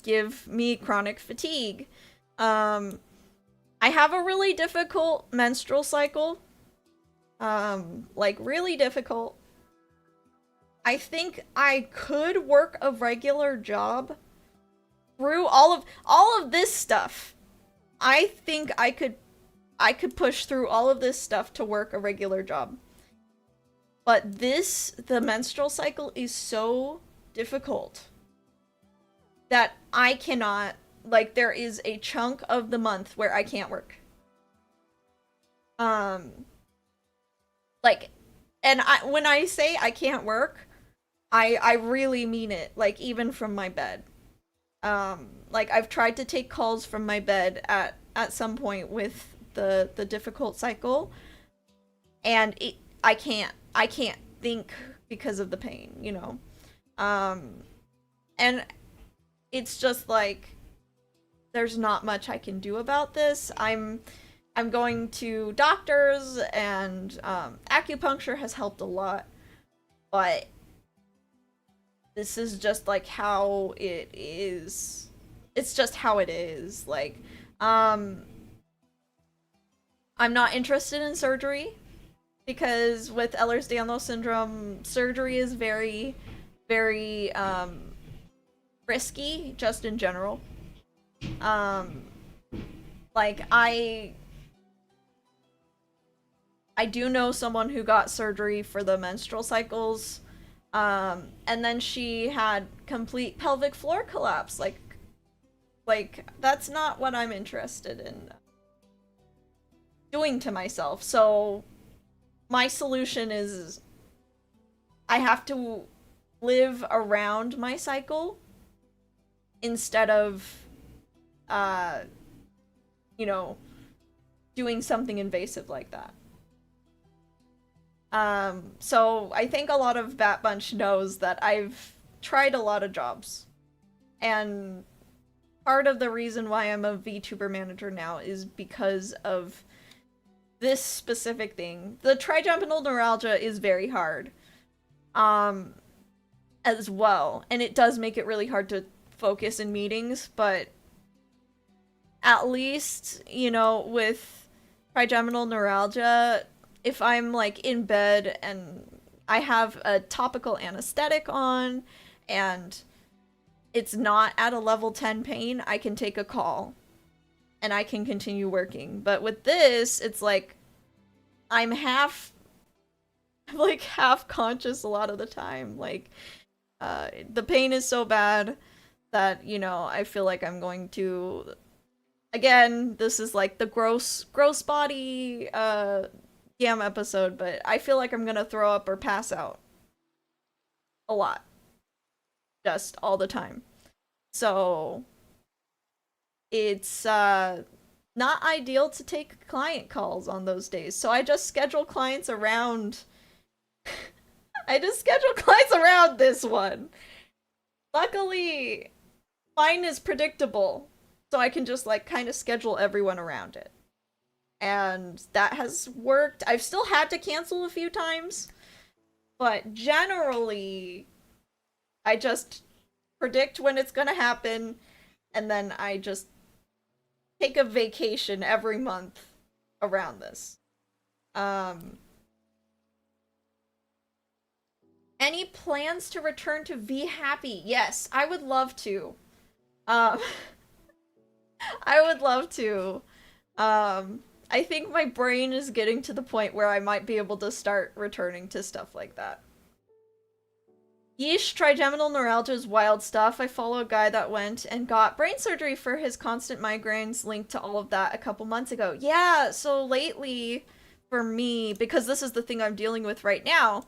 give me chronic fatigue. I have a really difficult menstrual cycle. Like really difficult. I think I could work a regular job through all of this stuff. I think I could push through all of this stuff to work a regular job. But the menstrual cycle is so difficult that I cannot, like, there is a chunk of the month where I can't work. Like, and when I say I can't work, I really mean it, like, even from my bed. Like, I've tried to take calls from my bed at some point with the difficult cycle, and I can't think because of the pain, you know? And it's just like, there's not much I can do about this. I'm going to doctors, and acupuncture has helped a lot, but this is just like how it is. It's just how it is. Like, I'm not interested in surgery because with Ehlers-Danlos syndrome, surgery is very very risky just in general. Um like I do know someone who got surgery for the menstrual cycles. And then she had complete pelvic floor collapse. Like that's not what I'm interested in doing to myself. So my solution is I have to live around my cycle instead of uh you know, doing something invasive like that. So I think a lot of Bat Bunch knows that I've tried a lot of jobs. And part of the reason why I'm a VTuber manager now is because of this specific thing. The trigeminal neuralgia is very hard. As well. And it does make it really hard to focus in meetings, but at least, you know, with trigeminal neuralgia, if I'm like in bed and I have a topical anesthetic on and it's not at a level 10 pain, I can take a call and I can continue working. But with this, it's like I'm half conscious a lot of the time. Like the pain is so bad that, you know, I feel like I'm going to, again, this is like the gross body Yam episode, but I feel like I'm gonna throw up or pass out a lot, just all the time. So it's not ideal to take client calls on those days. So I just schedule clients around I just schedule clients around this one. Luckily, mine is predictable, so I can just like kind of schedule everyone around it. And that has worked. I've still had to cancel a few times, but generally I just predict when it's gonna happen, and then I just take a vacation every month around this. Um, any plans to return to V Happy? Yes, I would love to. Um, I would love to. I think my brain is getting to the point where I might be able to start returning to stuff like that. Yeesh, trigeminal neuralgia is wild stuff. I follow a guy that went and got brain surgery for his constant migraines, linked to all of that a couple months ago. Yeah, so lately, for me, because this is the thing I'm dealing with right now,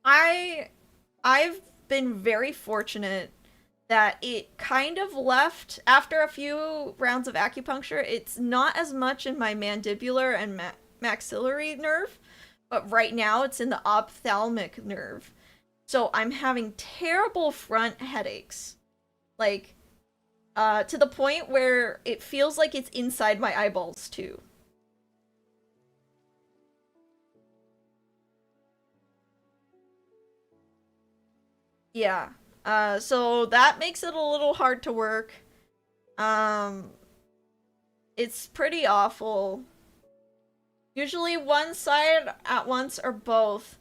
I've been very fortunate that it kind of left after a few rounds of acupuncture. It's not as much in my mandibular and maxillary nerve, but right now it's in the ophthalmic nerve. So I'm having terrible front headaches. Like, to the point where it feels like it's inside my eyeballs too. Yeah. So that makes it a little hard to work. Um, it's pretty awful. Usually one side at once or both.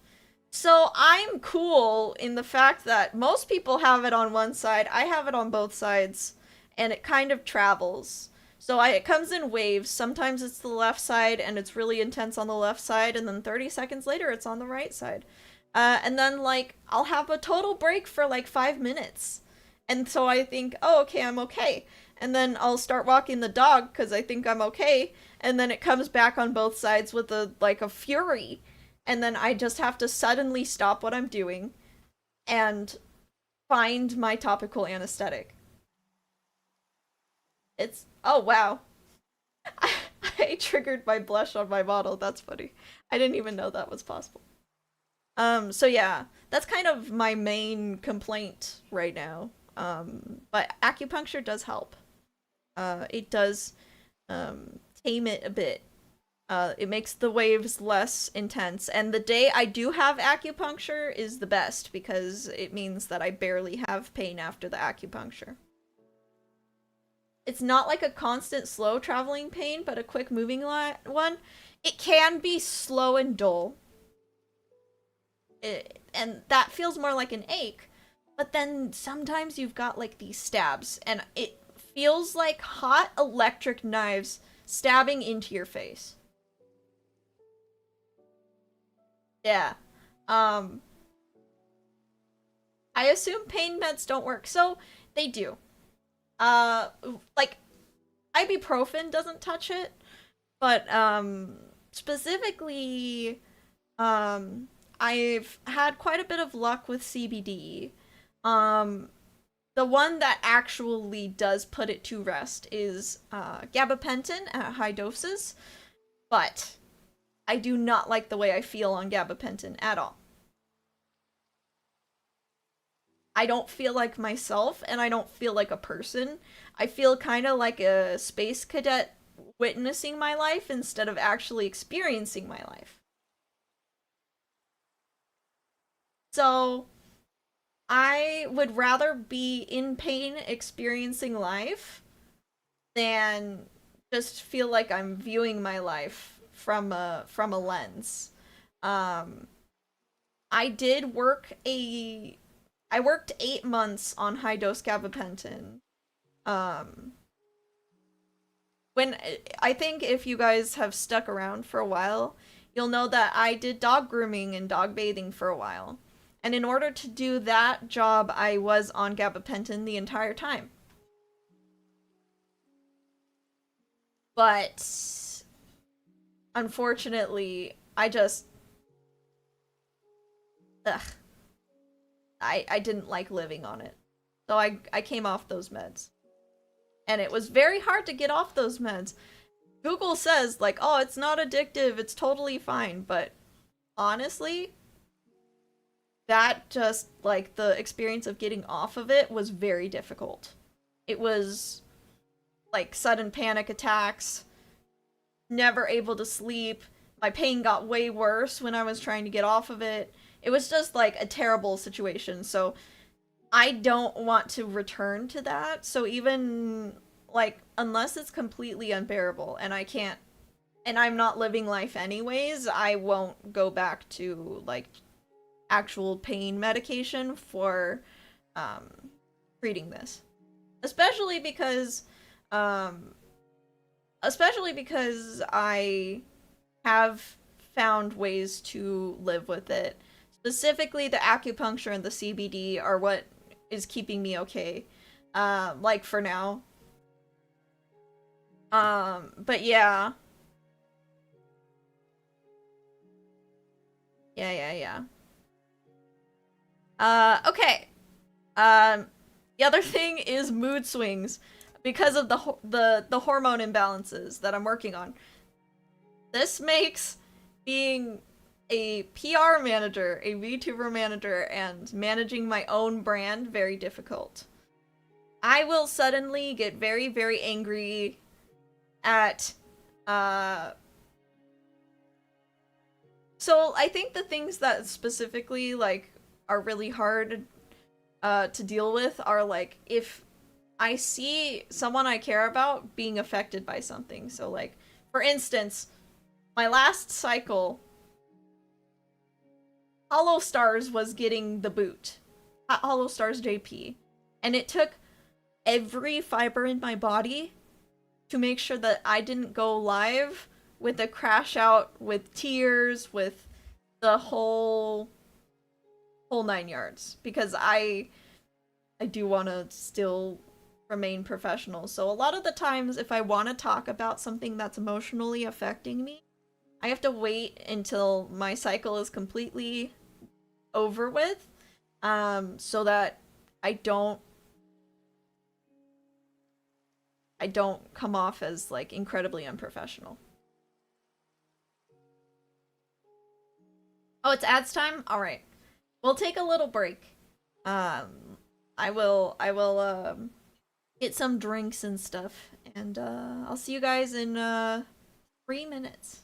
So I'm cool in the fact that most people have it on one side, I have it on both sides, and it kind of travels. So it comes in waves. Sometimes it's the left side and it's really intense on the left side, and then 30 seconds later it's on the right side. And then like I'll have a total break for like 5 minutes. And so I think, oh, okay, I'm okay. And then I'll start walking the dog because I think I'm okay. And then it comes back on both sides with a fury. And then I just have to suddenly stop what I'm doing and find my topical anesthetic. It's, oh wow. I, I triggered my blush on my model. That's funny. I didn't even know that was possible. So yeah, that's kind of my main complaint right now. But acupuncture does help. It does tame it a bit. It makes the waves less intense. And the day I do have acupuncture is the best because it means that I barely have pain after the acupuncture. It's not like a constant slow traveling pain, but a quick moving one. It can be slow and dull. And that feels more like an ache. but then sometimes you've got like these stabs, and it feels like hot electric knives stabbing into your face. Yeah. Um, I assume pain meds don't work, so they do. Uh, like ibuprofen doesn't touch it, but specifically, I've had quite a bit of luck with CBD. Um, the one that actually does put it to rest is gabapentin at high doses, but I do not like the way I feel on gabapentin at all. I don't feel like myself and I don't feel like a person. I feel kind of like a space cadet witnessing my life instead of actually experiencing my life. So, I would rather be in pain experiencing life than just feel like I'm viewing my life from a lens. Um I did work a I worked 8 months on high dose gabapentin. Um when I think if you guys have stuck around for a while, you'll know that I did dog grooming and dog bathing for a while. And in order to do that job, I was on gabapentin the entire time. But unfortunately, I just ugh, I didn't like living on it. So I came off those meds. And it was very hard to get off those meds. Google says like, "Oh, it's not addictive. It's totally fine." But honestly, that just like the experience of getting off of it was very difficult. It was like sudden panic attacks, never able to sleep. My pain got way worse when I was trying to get off of it. It was just like a terrible situation. So I don't want to return to that. So even like unless it's completely unbearable and I can't and I'm not living life anyways, I won't go back to like actual pain medication for um treating this. Especially because um especially because I have found ways to live with it. Specifically, the acupuncture and the CBD are what is keeping me okay. Like for now. But yeah. Yeah. Okay. The other thing is mood swings because of the hormone imbalances that I'm working on. This makes being a PR manager, a VTuber manager, and managing my own brand very difficult. I will suddenly get very, very angry at uh so I think the things that specifically like are really hard to deal with are like if I see someone I care about being affected by something. So like for instance, my last cycle Hollow Stars was getting the boot. Hollow Stars JP. And it took every fiber in my body to make sure that I didn't go live with a crash out with tears, with the whole 9 yards. Because I do want to still remain professional. So a lot of the times if I want to talk about something that's emotionally affecting me, I have to wait until my cycle is completely over with, so that I don't I don't come off as like incredibly unprofessional. Oh, it's ads time? All right. We'll take a little break. I will get some drinks and stuff and I'll see you guys in 3 minutes.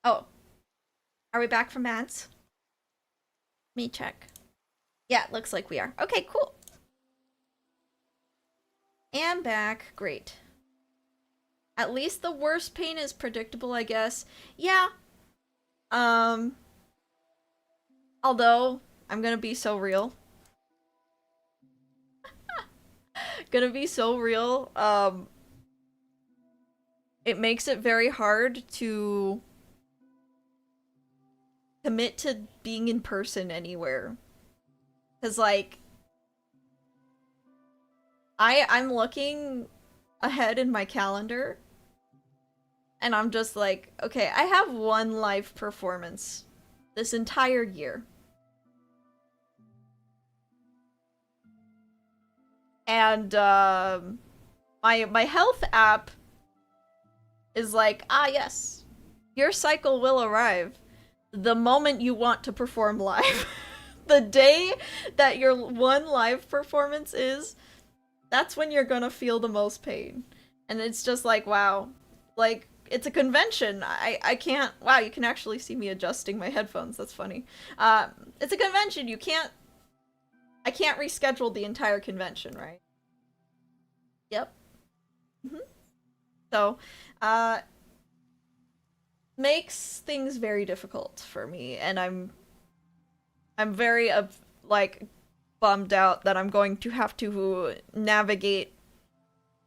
Oh, are we back from ads? Let me check. Yeah, it looks like we are. Okay, cool. And back. Great. At least the worst pain is predictable, I guess. Yeah. Although, I'm gonna be so real. Gonna be so real. It makes it very hard to commit to being in person anywhere. Cause like I'm looking ahead in my calendar and I'm just like, okay, I have one live performance this entire year. And my health app is like, ah yes, your cycle will arrive the moment you want to perform live. The day that your one live performance is, that's when you're gonna feel the most pain. And it's just like, wow. Like, it's a convention. I can't. Wow, you can actually see me adjusting my headphones. That's funny. It's a convention. I can't reschedule the entire convention, right? Yep. Mm-hmm. So, makes things very difficult for me, and I'm very like bummed out that I'm going to have to navigate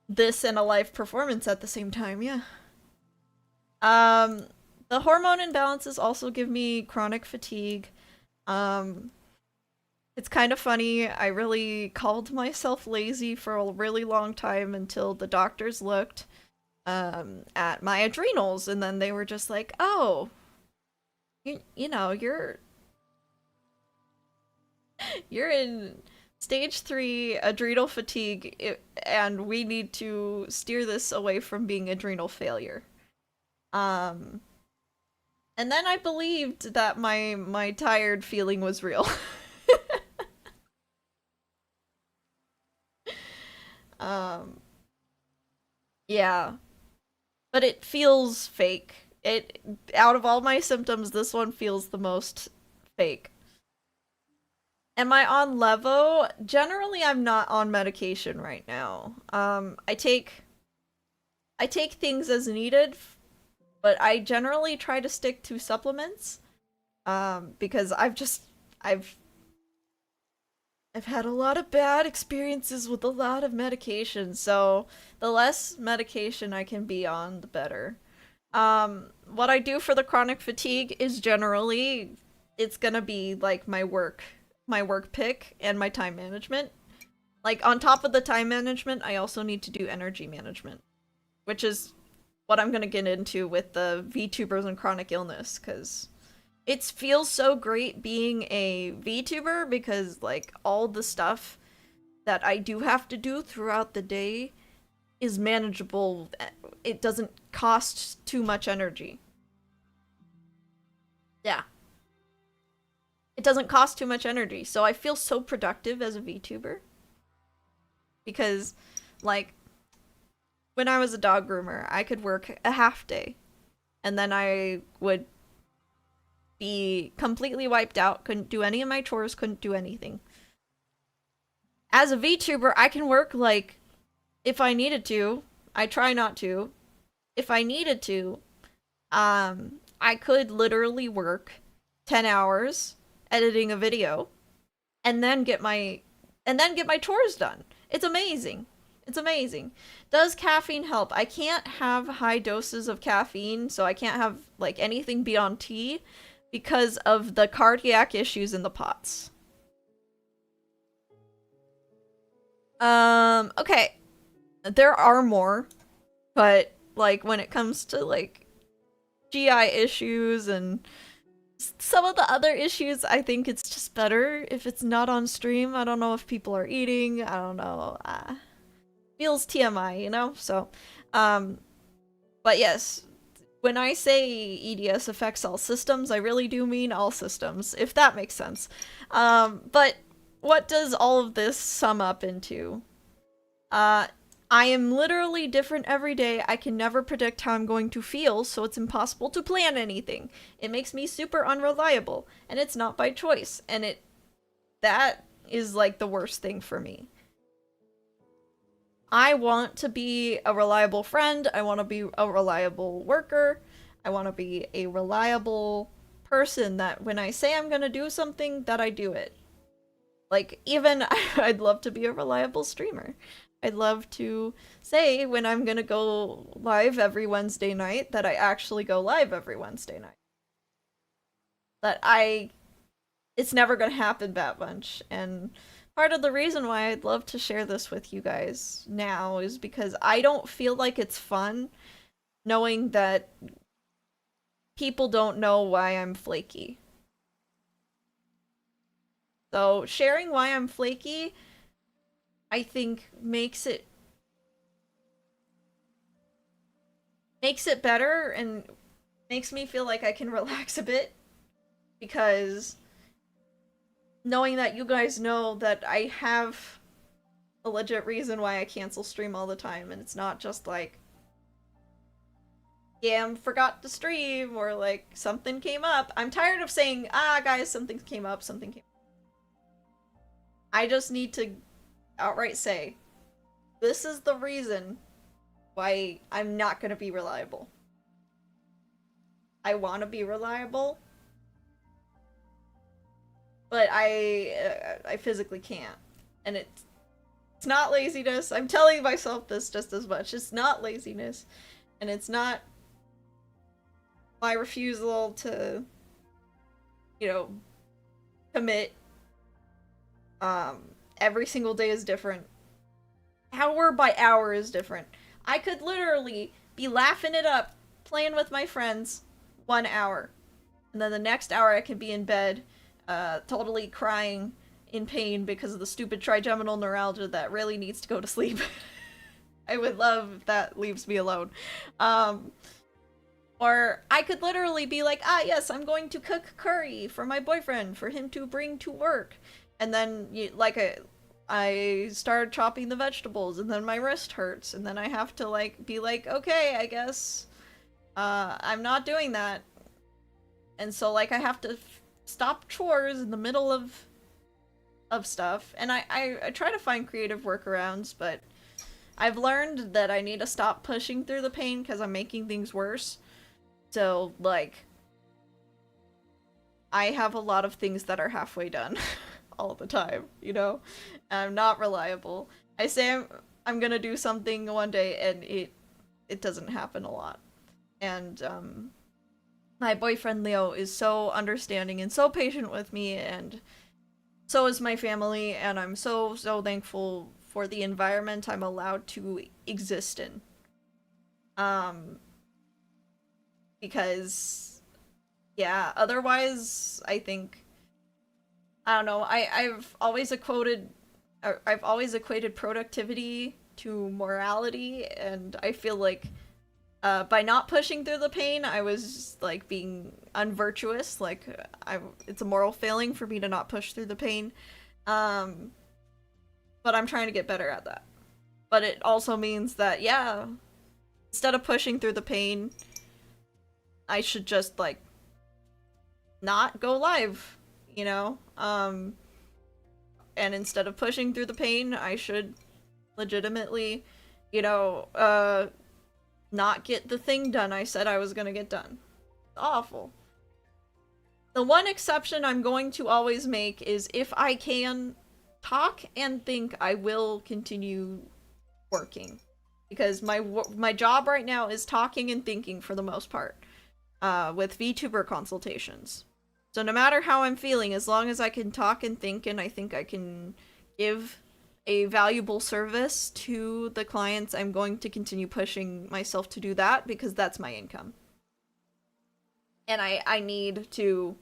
this and a live performance at the same time. Yeah. The hormone imbalances also give me chronic fatigue. Um, it's kind of funny. I really called myself lazy for a really long time until the doctors looked at my adrenals, and then they were just like, "Oh, you know, you're in stage 3 adrenal fatigue, and we need to steer this away from being adrenal failure." Um, and then I believed that my tired feeling was real. um, yeah, but it feels fake. It Out of all my symptoms, this one feels the most fake. Am I on Levo? Generally, I'm not on medication right now. I take things as needed, but I generally try to stick to supplements. Because I've I've had a lot of bad experiences with a lot of medication, so the less medication I can be on, the better. What I do for the chronic fatigue is generally it's gonna be like my work pick and my time management. Like on top of the time management, I also need to do energy management, which is what I'm gonna get into with the VTubers and chronic illness, because it feels so great being a VTuber because like all the stuff that I do have to do throughout the day is manageable. It doesn't cost too much energy. Yeah. It doesn't cost too much energy. So I feel so productive as a VTuber because like when I was a dog groomer, I could work a half day and then I would be completely wiped out, couldn't do any of my chores, couldn't do anything. As a VTuber, I can work like if I needed to. I try not to. If I needed to, I could literally work 10 hours editing a video and then get my chores done. It's amazing. It's amazing. Does caffeine help? I can't have high doses of caffeine, so I can't have like anything beyond tea because of the cardiac issues in the pots. Okay. There are more, but like when it comes to like GI issues and some of the other issues, I think it's just better if it's not on stream. I don't know if people are eating. I don't know. Feels TMI, you know? So, but yes, when I say EDS affects all systems, I really do mean all systems, if that makes sense. But what does all of this sum up into? I am literally different every day. I can never predict how I'm going to feel, so it's impossible to plan anything. It makes me super unreliable, and it's not by choice. And that is like the worst thing for me. I want to be a reliable friend. I want to be a reliable worker. I want to be a reliable person that when I say I'm going to do something, that I do it. Like, even I'd love to be a reliable streamer. I'd love to say when I'm gonna go live every Wednesday night that I actually go live every Wednesday night. That it's never gonna happen that much. And part of the reason why I'd love to share this with you guys now is because I don't feel like it's fun knowing that people don't know why I'm flaky. So sharing why I'm flaky, I think makes it better and makes me feel like I can relax a bit, because knowing that you guys know that I have a legit reason why I cancel stream all the time, and it's not just like, yeah, I forgot to stream, or like something came up. I'm tired of saying, guys, something came up, something came up. I just need to outright say, this is the reason why I'm not gonna be reliable. I want to be reliable, but I physically can't, and it's not laziness. I'm telling myself this just as much. It's not laziness, and it's not my refusal to, commit. Every single day is different. Hour by hour is different. I could literally be laughing it up, playing with my friends, 1 hour. And then the next hour I can be in bed, totally crying in pain because of the stupid trigeminal neuralgia that really needs to go to sleep. I would love if that leaves me alone. Or I could literally be like, yes, I'm going to cook curry for my boyfriend for him to bring to work. And then, I started chopping the vegetables, and then my wrist hurts, and then I have to, be like, okay, I guess, I'm not doing that. And so, I have to stop chores in the middle of stuff, and I try to find creative workarounds, but I've learned that I need to stop pushing through the pain because I'm making things worse. So, I have a lot of things that are halfway done. All the time, I'm not reliable. I say I'm gonna do something one day, and it doesn't happen a lot. And my boyfriend Leo is so understanding and so patient with me, and so is my family, and I'm so thankful for the environment I'm allowed to exist in. Because yeah, otherwise I think, I don't know. I've always equated productivity to morality, and I feel like by not pushing through the pain, I was being unvirtuous. It's a moral failing for me to not push through the pain. But I'm trying to get better at that. But it also means that, yeah, instead of pushing through the pain, I should just not go live. And instead of pushing through the pain, I should legitimately, not get the thing done I said I was gonna get done. It's awful. The one exception I'm going to always make is if I can talk and think, I will continue working. Because my job right now is talking and thinking for the most part, with VTuber consultations. So no matter how I'm feeling, as long as I can talk and think, and I think I can give a valuable service to the clients, I'm going to continue pushing myself to do that, because that's my income. And I need to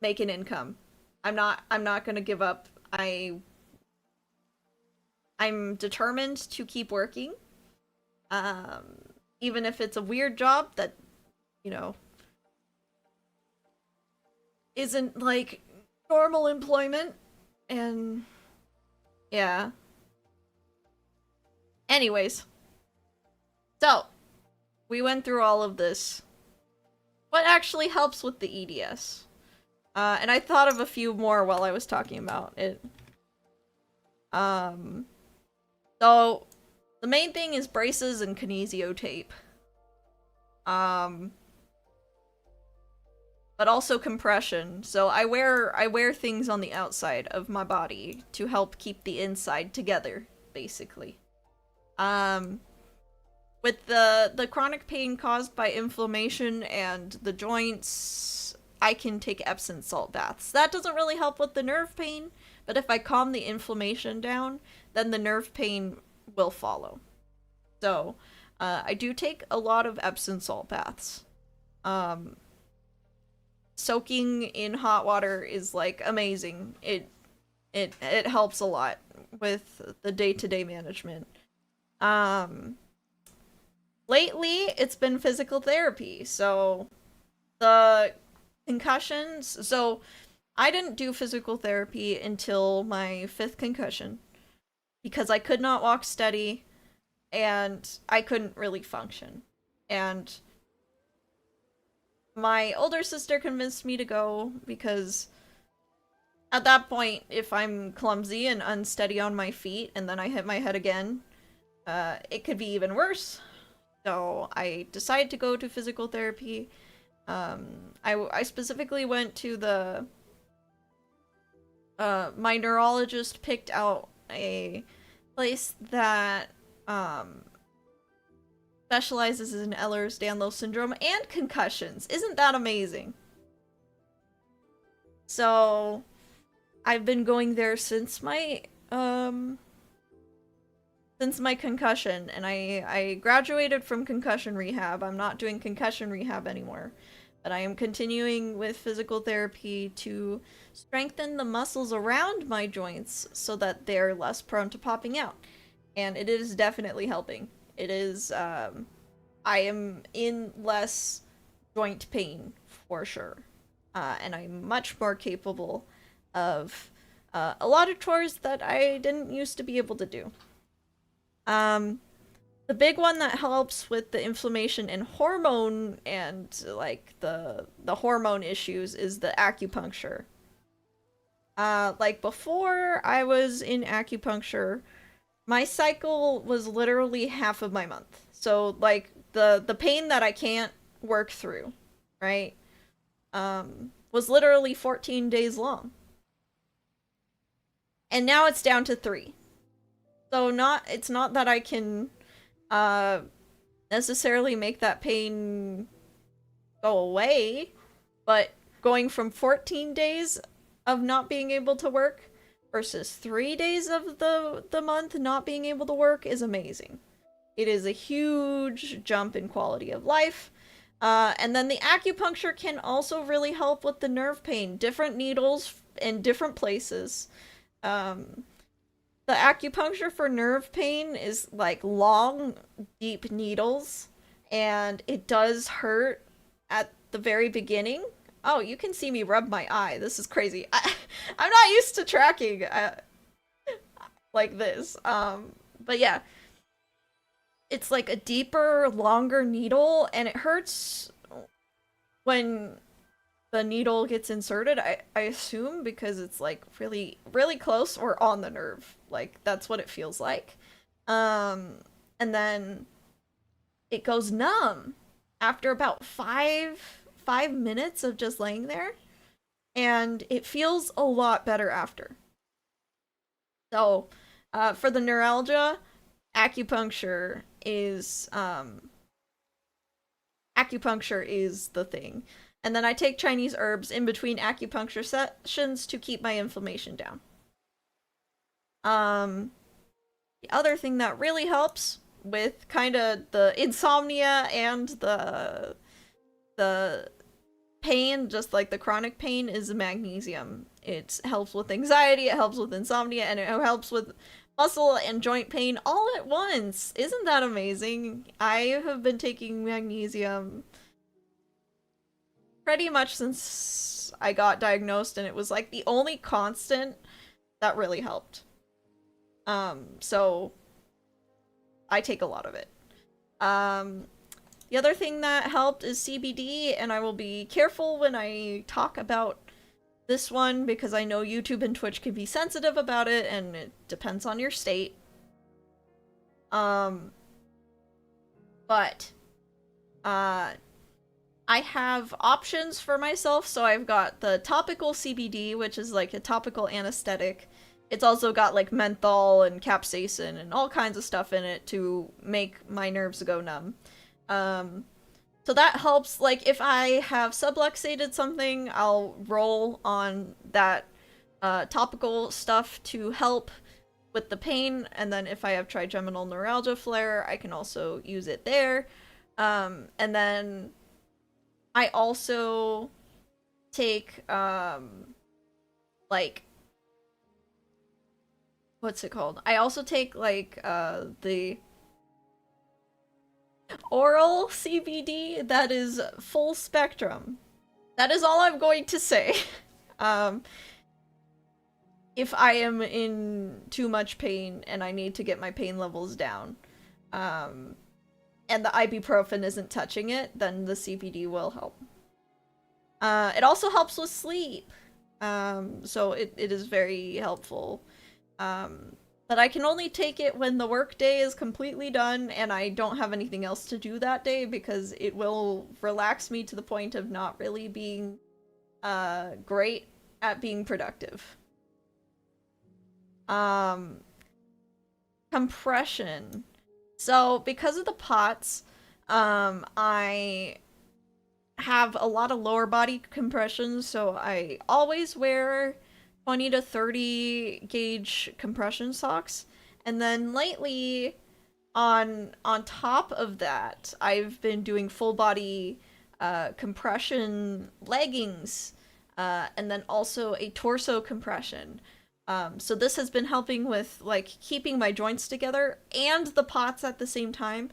make an income. I'm not gonna give up. I'm determined to keep working. Even if it's a weird job that, isn't normal employment. And yeah, Anyways, so we went through all of this. What actually helps with the EDS? And I thought of a few more while I was talking about it. So the main thing is braces and kinesio tape. But also compression. So I wear things on the outside of my body to help keep the inside together, basically. With the chronic pain caused by inflammation and the joints, I can take Epsom salt baths. That doesn't really help with the nerve pain, but if I calm the inflammation down, then the nerve pain will follow. So, I do take a lot of Epsom salt baths. Soaking in hot water is like amazing. It helps a lot with the day-to-day management. Lately it's been physical therapy. So the concussions, so I didn't do physical therapy until my 5th concussion because I could not walk steady and I couldn't really function. And my older sister convinced me to go because at that point, if I'm clumsy and unsteady on my feet and then I hit my head again, it could be even worse. So I decided to go to physical therapy. I specifically went to the my neurologist picked out a place that specializes in Ehlers-Danlos syndrome and concussions. Isn't that amazing? So I've been going there since my concussion, and I graduated from concussion rehab. I'm not doing concussion rehab anymore, but I am continuing with physical therapy to strengthen the muscles around my joints so that they're less prone to popping out. And it is definitely helping. It is, I am in less joint pain, for sure. And I'm much more capable of a lot of chores that I didn't used to be able to do. The big one that helps with the inflammation and hormone and like the hormone issues is the acupuncture. Like before I was in acupuncture, my cycle was literally half of my month. So like the pain that I can't work through, right? Was literally 14 days long. And now it's down to 3. So it's not that I can necessarily make that pain go away, but going from 14 days of not being able to work versus 3 days of the month not being able to work is amazing. It is a huge jump in quality of life. And then the acupuncture can also really help with the nerve pain. Different needles in different places. The acupuncture for nerve pain is like long, deep needles, and it does hurt at the very beginning. Oh, you can see me rub my eye. This is crazy. I'm not used to tracking like this. But yeah, it's like a deeper, longer needle, and it hurts when the needle gets inserted, I assume, because it's like really, really close or on the nerve. Like, that's what it feels like. And then it goes numb after about five minutes of just laying there. And it feels a lot better after. So, for the neuralgia, acupuncture is the thing. And then I take Chinese herbs in between acupuncture sessions to keep my inflammation down. The other thing that really helps with kind of the insomnia and the pain, just like the chronic pain, is magnesium. It helps with anxiety, it helps with insomnia, and it helps with muscle and joint pain all at once. Isn't that amazing? I have been taking magnesium pretty much since I got diagnosed, and it was like the only constant that really helped. So I take a lot of it. The other thing that helped is CBD, and I will be careful when I talk about this one because I know YouTube and Twitch can be sensitive about it, and it depends on your state. But I have options for myself, so I've got the topical CBD, which is like a topical anesthetic. It's also got like menthol and capsaicin and all kinds of stuff in it to make my nerves go numb. So that helps, like, if I have subluxated something, I'll roll on that topical stuff to help with the pain, and then if I have trigeminal neuralgia flare, I can also use it there. And then I also take, like, what's it called? I also take, like, the oral CBD that is full spectrum. That is all I'm going to say. If I am in too much pain and I need to get my pain levels down, and the ibuprofen isn't touching it, then the CBD will help. It also helps with sleep, so it is very helpful. But I can only take it when the workday is completely done and I don't have anything else to do that day because it will relax me to the point of not really being great at being productive. Compression. So because of the POTS, I have a lot of lower body compression, so I always wear 20 to 30 gauge compression socks. And then lately, on top of that, I've been doing full body compression leggings, and then also a torso compression. So this has been helping with, like, keeping my joints together and the POTS at the same time.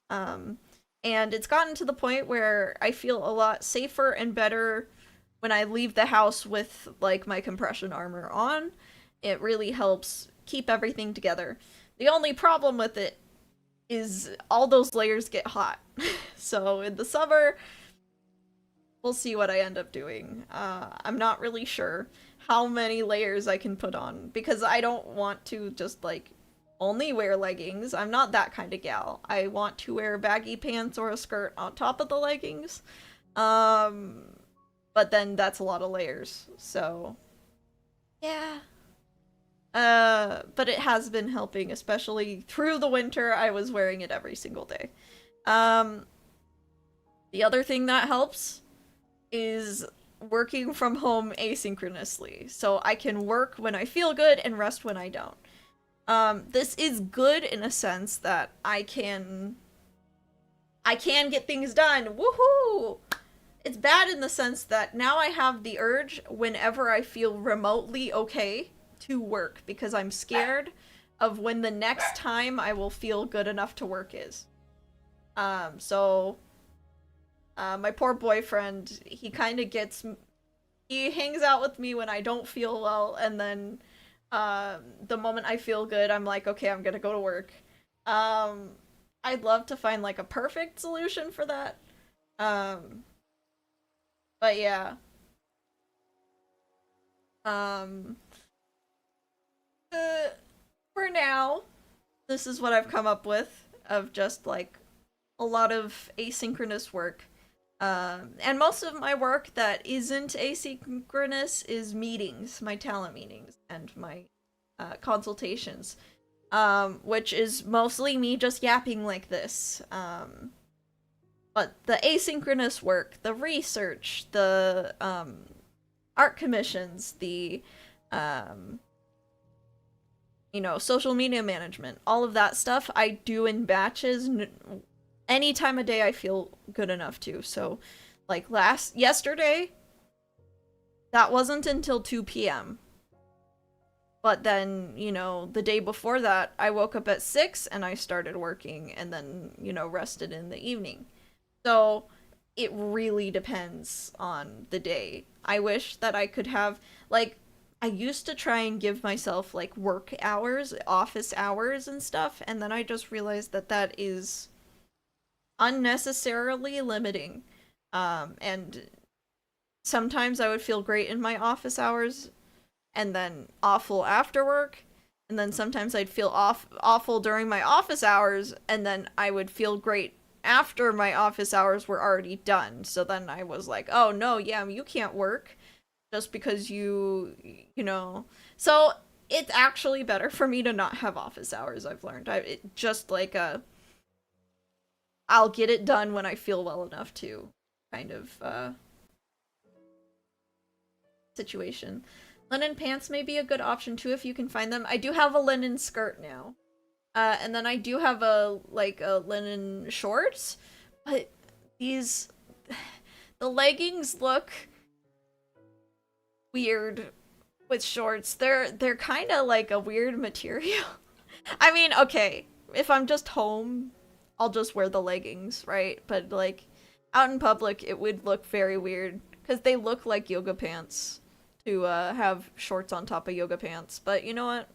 And it's gotten to the point where I feel a lot safer and better when I leave the house with, like, my compression armor on. It really helps keep everything together. The only problem with it is all those layers get hot. So in the summer, we'll see what I end up doing. I'm not really sure how many layers I can put on because I don't want to just, like, only wear leggings. I'm not that kind of gal. I want to wear baggy pants or a skirt on top of the leggings. But then that's a lot of layers. So yeah. But it has been helping, especially through the winter. I was wearing it every single day. The other thing that helps is working from home asynchronously. So I can work when I feel good and rest when I don't. This is good in a sense that I can get things done. Woohoo! It's bad in the sense that now I have the urge whenever I feel remotely okay to work because I'm scared of when the next time I will feel good enough to work is. My poor boyfriend, he kind of he hangs out with me when I don't feel well, and then the moment I feel good, I'm like, okay, I'm gonna go to work. I'd love to find, like, a perfect solution for that. But yeah. For now, this is what I've come up with of just, like, a lot of asynchronous work. And most of my work that isn't asynchronous is meetings, my talent meetings, and my consultations, which is mostly me just yapping like this. But the asynchronous work, the research, the art commissions, the social media management, all of that stuff I do in batches any time of day I feel good enough to. So, like, yesterday, that wasn't until 2 p.m. But then, the day before that, I woke up at 6 and I started working and then, rested in the evening. So, it really depends on the day. I wish that I could have, like, I used to try and give myself like work hours, office hours and stuff, and then I just realized that that is unnecessarily limiting. And sometimes I would feel great in my office hours and then awful after work. And then sometimes I'd feel awful during my office hours and then I would feel great after my office hours were already done. So then I was like, "Oh no, yeah, you can't work just because you know." So it's actually better for me to not have office hours, I've learned. Just like I'll get it done when I feel well enough to kind of situation. Linen pants may be a good option too if you can find them. I do have a linen skirt now. And then I do have a linen shorts, but these the leggings look weird with shorts. They're kind of like a weird material. I mean, okay, if I'm just home, I'll just wear the leggings, right? But like out in public, it would look very weird because they look like yoga pants to have shorts on top of yoga pants. But you know what?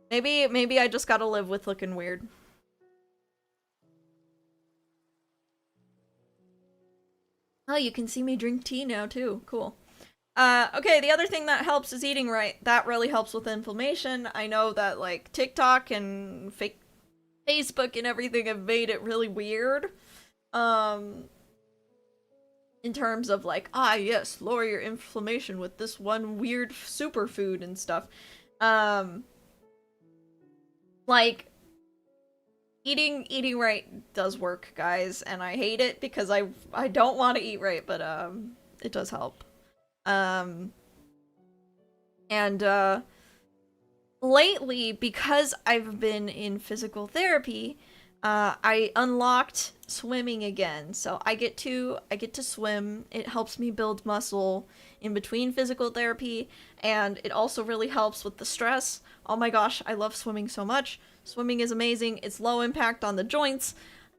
Maybe I just gotta live with looking weird. Oh, you can see me drink tea now too. Cool. Okay, the other thing that helps is eating right. That really helps with inflammation. I know that like TikTok and fake Facebook and everything have made it really weird. Um, in terms of like, yes, lower your inflammation with this one weird superfood and stuff. Um, like eating right does work, guys, and I hate it because I don't want to eat right, but it does help. Um, and lately, because I've been in physical therapy, I unlocked swimming again. So I get to swim. It helps me build muscle in between physical therapy, and it also really helps with the stress. Oh my gosh, I love swimming so much. Swimming is amazing. It's low impact on the joints,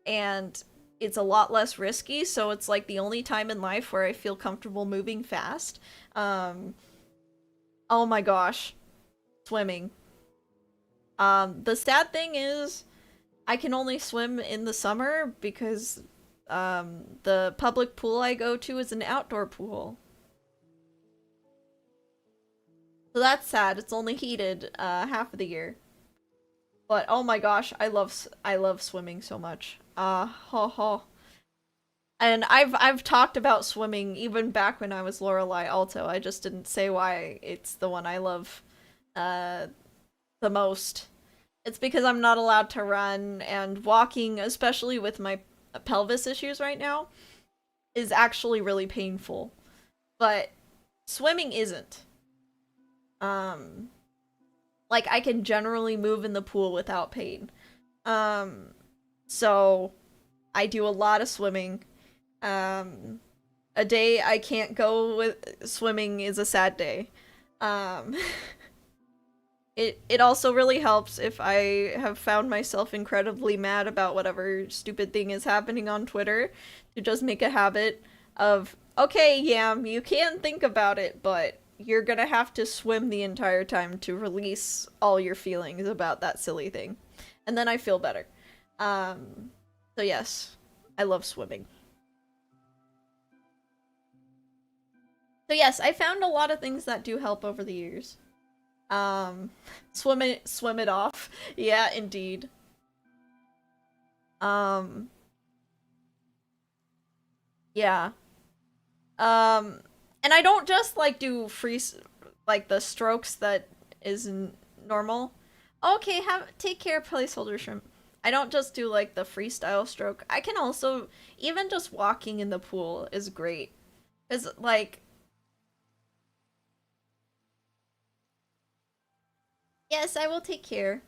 and it's a lot less risky, so it's like the only time in life where I feel comfortable moving fast. Um, oh my gosh, swimming. The sad thing is I can only swim in the summer because the public pool I go to is an outdoor pool. So that's sad. It's only heated half of the year. But oh my gosh, I love swimming so much. Ho ho. And I've talked about swimming even back when I was Lorelei Alto. I just didn't say why it's the one I love uh the most. It's because I'm not allowed to run, and walking, especially with my pelvis issues right now, is actually really painful. But swimming isn't. Um like I can generally move in the pool without pain. Um so I do a lot of swimming. Um a day I can't go with swimming is a sad day. Um it also really helps if I have found myself incredibly mad about whatever stupid thing is happening on Twitter to just make a habit of, okay, Yam, you can think about it, but you're gonna have to swim the entire time to release all your feelings about that silly thing. And then I feel better. So yes, I love swimming. So yes, I found a lot of things that do help over the years. Um, swim it off. Yeah, indeed. Um, yeah. And I don't just like do like the strokes that is normal. Okay, have take care, placeholder shrimp. I don't just do like the freestyle stroke. I can also even just walking in the pool is great. Cause like yes, I will take care.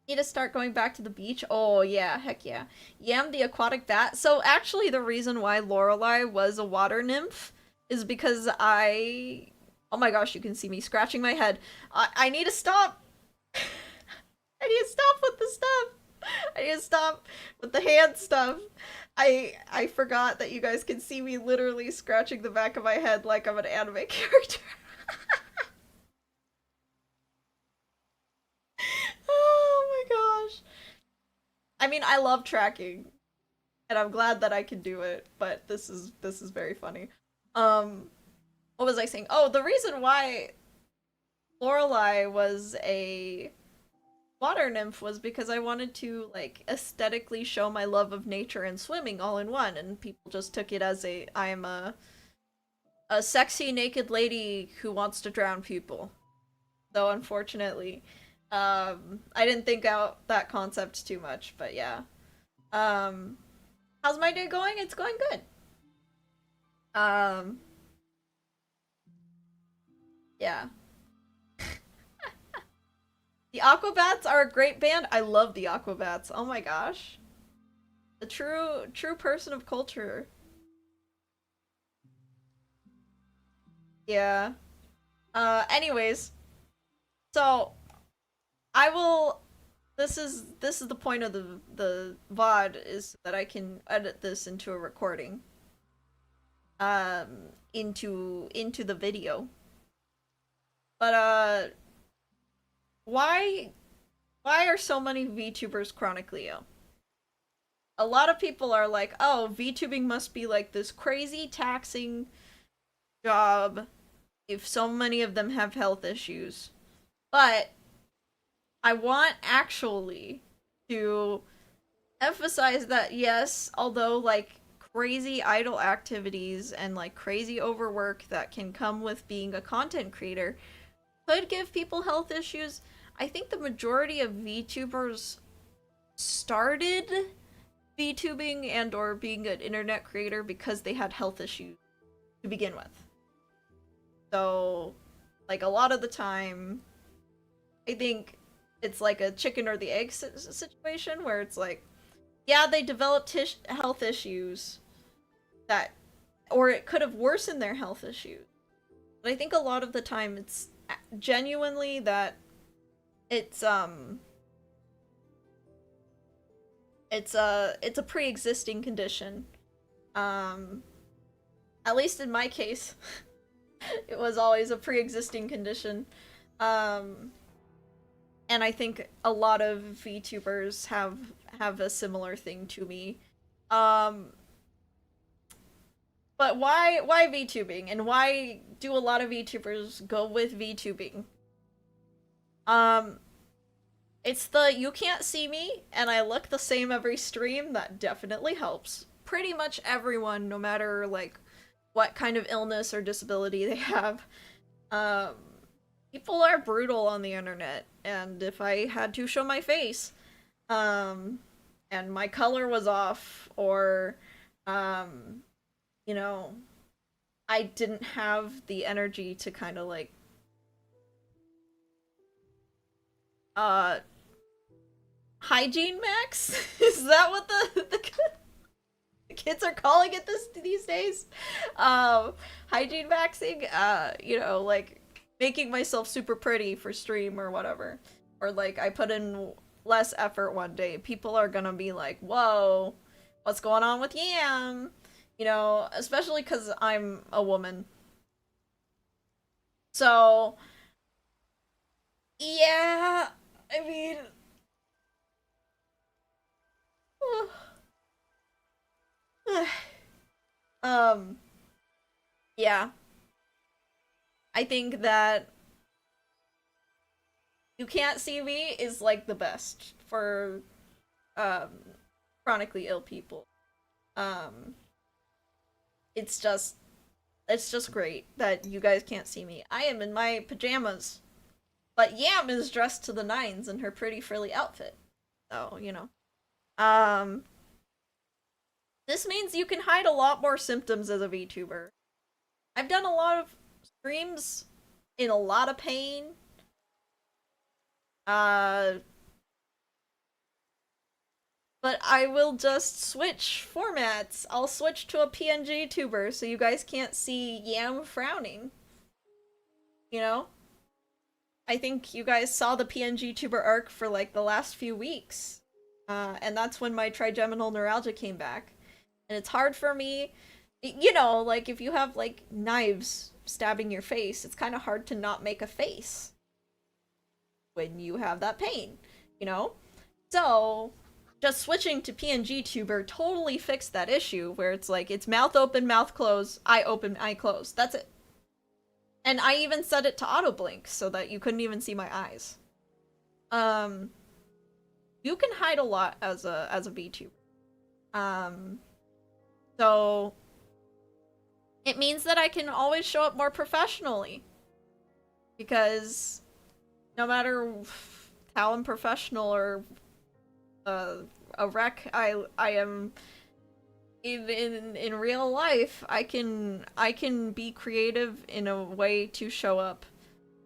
Need to start going back to the beach? Oh yeah, heck yeah. Yam the aquatic bat. So actually the reason why Lorelei was a water nymph is because oh my gosh, you can see me scratching my head. I need to stop. I need to stop with the stuff. I need to stop with the hand stuff. I forgot that you guys can see me literally scratching the back of my head like I'm an anime character. I mean, I love tracking, and I'm glad that I can do it, but this is very funny. Um, what was I saying? Oh, the reason why Lorelei was a water nymph was because I wanted to like aesthetically show my love of nature and swimming all in one, and people just took it as I am a sexy naked lady who wants to drown people. So unfortunately, I didn't think out that concept too much, but yeah. Um, how's my day going? It's going good. Um, yeah. The Aquabats are a great band. I love the Aquabats. Oh my gosh. The true person of culture. Yeah. Anyways, so I will this is the point of the VOD is that I can edit this into a recording. Into the video. But why why are so many VTubers chronically ill? A lot of people are like, "Oh, VTubing must be like this crazy taxing job if so many of them have health issues." But I want actually to emphasize that yes, although like crazy idle activities and like crazy overwork that can come with being a content creator could give people health issues, I think the majority of VTubers started VTubing and or being an internet creator because they had health issues to begin with. So, like a lot of the time, I think it's like a chicken or the egg situation where it's like, yeah, they developed health issues that, or it could have worsened their health issues. But I think a lot of the time it's genuinely that it's it's a pre-existing condition. At least in my case, it was always a pre-existing condition. Um, and I think a lot of VTubers have a similar thing to me. Um, but why VTubing and why do a lot of VTubers go with VTubing? Um, it's the you can't see me and I look the same every stream that definitely helps. Pretty much everyone, no matter like what kind of illness or disability they have. Um, people are brutal on the internet, and if I had to show my face, um, and my color was off, or, um, you know, I didn't have the energy to kind of like, uh, hygiene max? Is that what the kids are calling it these days? Hygiene maxing, you know, like making myself super pretty for stream or whatever. Or like I put in less effort one day. People are gonna be like, whoa, what's going on with Yam? You know, especially because I'm a woman. So, yeah, I mean, um, yeah, I think that you can't see me is like the best for um chronically ill people. Um it's just it's just great that you guys can't see me. I am in my pajamas, but Yam is dressed to the nines in her pretty frilly outfit. So, you know. Um this means you can hide a lot more symptoms as a VTuber. I've done a lot of streams in a lot of pain. Uh But I will just switch formats. I'll switch to a PNG tuber so you guys can't see Yam frowning. You know? I think you guys saw the PNG tuber arc for like the last few weeks. And that's when my trigeminal neuralgia came back. And it's hard for me, you know, like if you have like knives stabbing your face, it's kind of hard to not make a face when you have that pain, you know? So, just switching to PNG Tuber totally fixed that issue where it's like it's mouth open, mouth close, eye open, eye close. That's it. And I even set it to auto blink so that you couldn't even see my eyes. You can hide a lot as a VTuber. So it means that I can always show up more professionally. Because no matter how unprofessional or a wreck I am in real life, I can be creative in a way to show up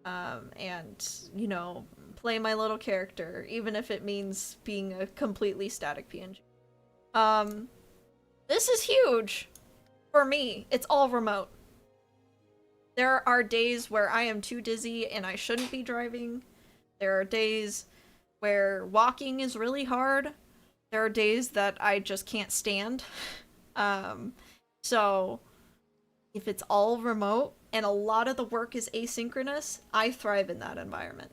and, you know, play my little character, even if it means being a completely static PNG. This is huge for me. It's all remote. There are days where I am too dizzy and I shouldn't be driving. There are days where walking is really hard. There are days that I just can't stand. So if it's all remote and a lot of the work is asynchronous, I thrive in that environment.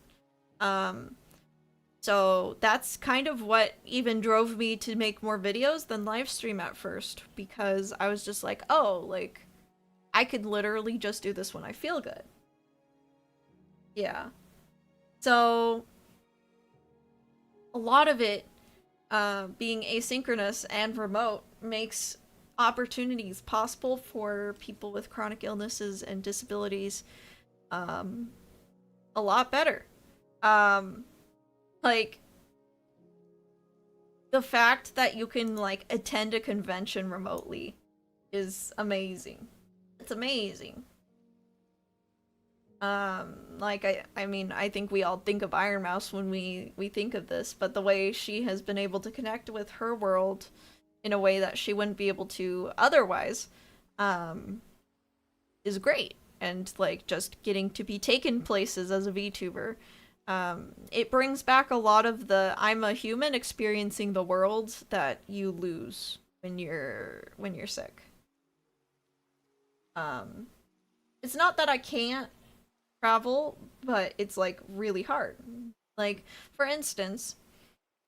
So that's kind of what even drove me to make more videos than live stream at first, because I was just like, oh, like, I could literally just do this when I feel good. Yeah. So a lot of it being asynchronous and remote makes opportunities possible for people with chronic illnesses and disabilities a lot better. Like, the fact that you can, like, attend a convention remotely is amazing. It's amazing. Like, I mean, I think we all think of Iron Mouse when we think of this, but the way she has been able to connect with her world in a way that she wouldn't be able to otherwise, is great. And, like, just getting to be taken places as a VTuber, it brings back a lot of the I'm a human experiencing the world that you lose when you're sick. It's not that I can't travel, but it's, like, really hard. Like, for instance,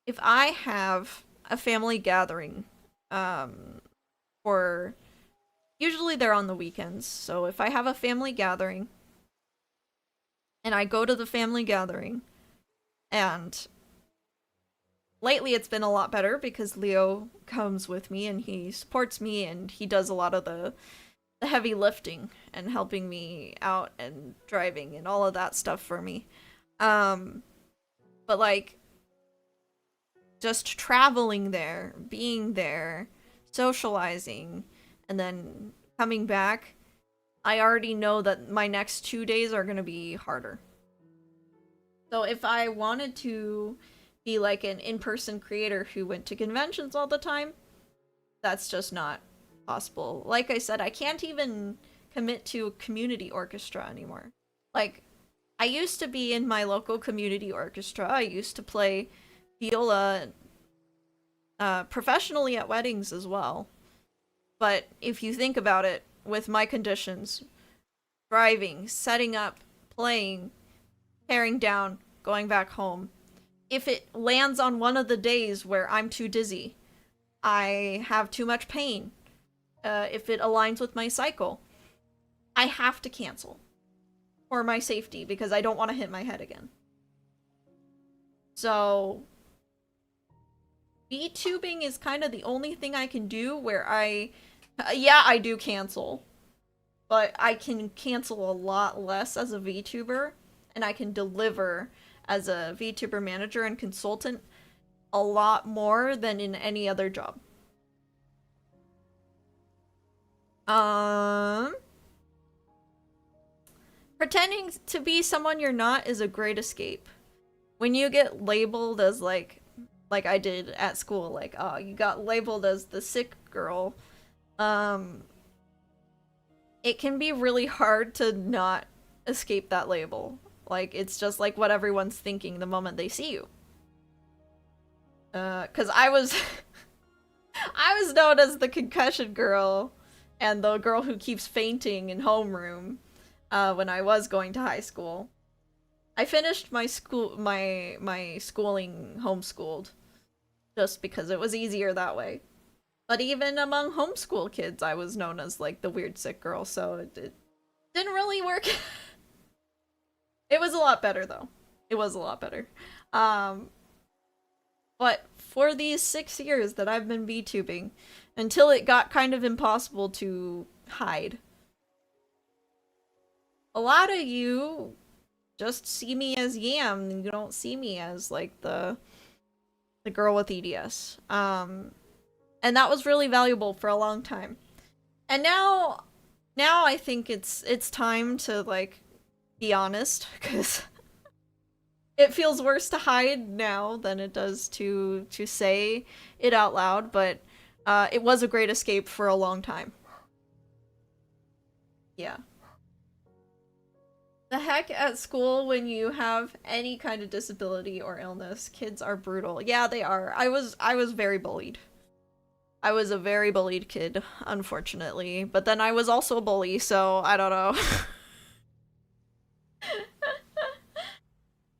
if I have a family gathering, or usually they're on the weekends, so if I have a family gathering and I go to the family gathering, and lately it's been a lot better because Leo comes with me and he supports me and he does a lot of the heavy lifting and helping me out and driving and all of that stuff for me. But, like, just traveling there, being there, socializing, and then coming back, I already know that my next 2 days are gonna be harder. So if I wanted to be like an in-person creator who went to conventions all the time, that's just not possible. Like I said, I can't even commit to a community orchestra anymore. Like, I used to be in my local community orchestra. I used to play viola professionally at weddings as well. But if you think about it, with my conditions, driving, setting up, playing, tearing down, going back home, if it lands on one of the days where I'm too dizzy, I have too much pain, if it aligns with my cycle, I have to cancel for my safety because I don't want to hit my head again. So VTubing is kind of the only thing I can do where yeah, I do cancel, but I can cancel a lot less as a VTuber, and I can deliver as a VTuber manager and consultant a lot more than in any other job. Pretending to be someone you're not is a great escape. When you get labeled as, like I did at school, like, oh, you got labeled as the sick girl, it can be really hard to not escape that label. Like, it's just like what everyone's thinking the moment they see you. 'Cause I was I was known as the concussion girl and the girl who keeps fainting in homeroom when I was going to high school. I finished my schooling homeschooled. just because it was easier that way. But even among homeschool kids, I was known as like the weird sick girl, so it didn't really work. It was a lot better though. It was a lot better. Um, but for these 6 years that I've been VTubing, until it got kind of impossible to hide, a lot of you just see me as Yam, and you don't see me as like the girl with EDS. And that was really valuable for a long time. And now I think it's time to like be honest, because it feels worse to hide now than it does to say it out loud, but it was a great escape for a long time. Yeah. The heck at school when you have any kind of disability or illness, kids are brutal. Yeah, they are. I was very bullied. I was a very bullied kid, unfortunately. But then I was also a bully, so I don't know.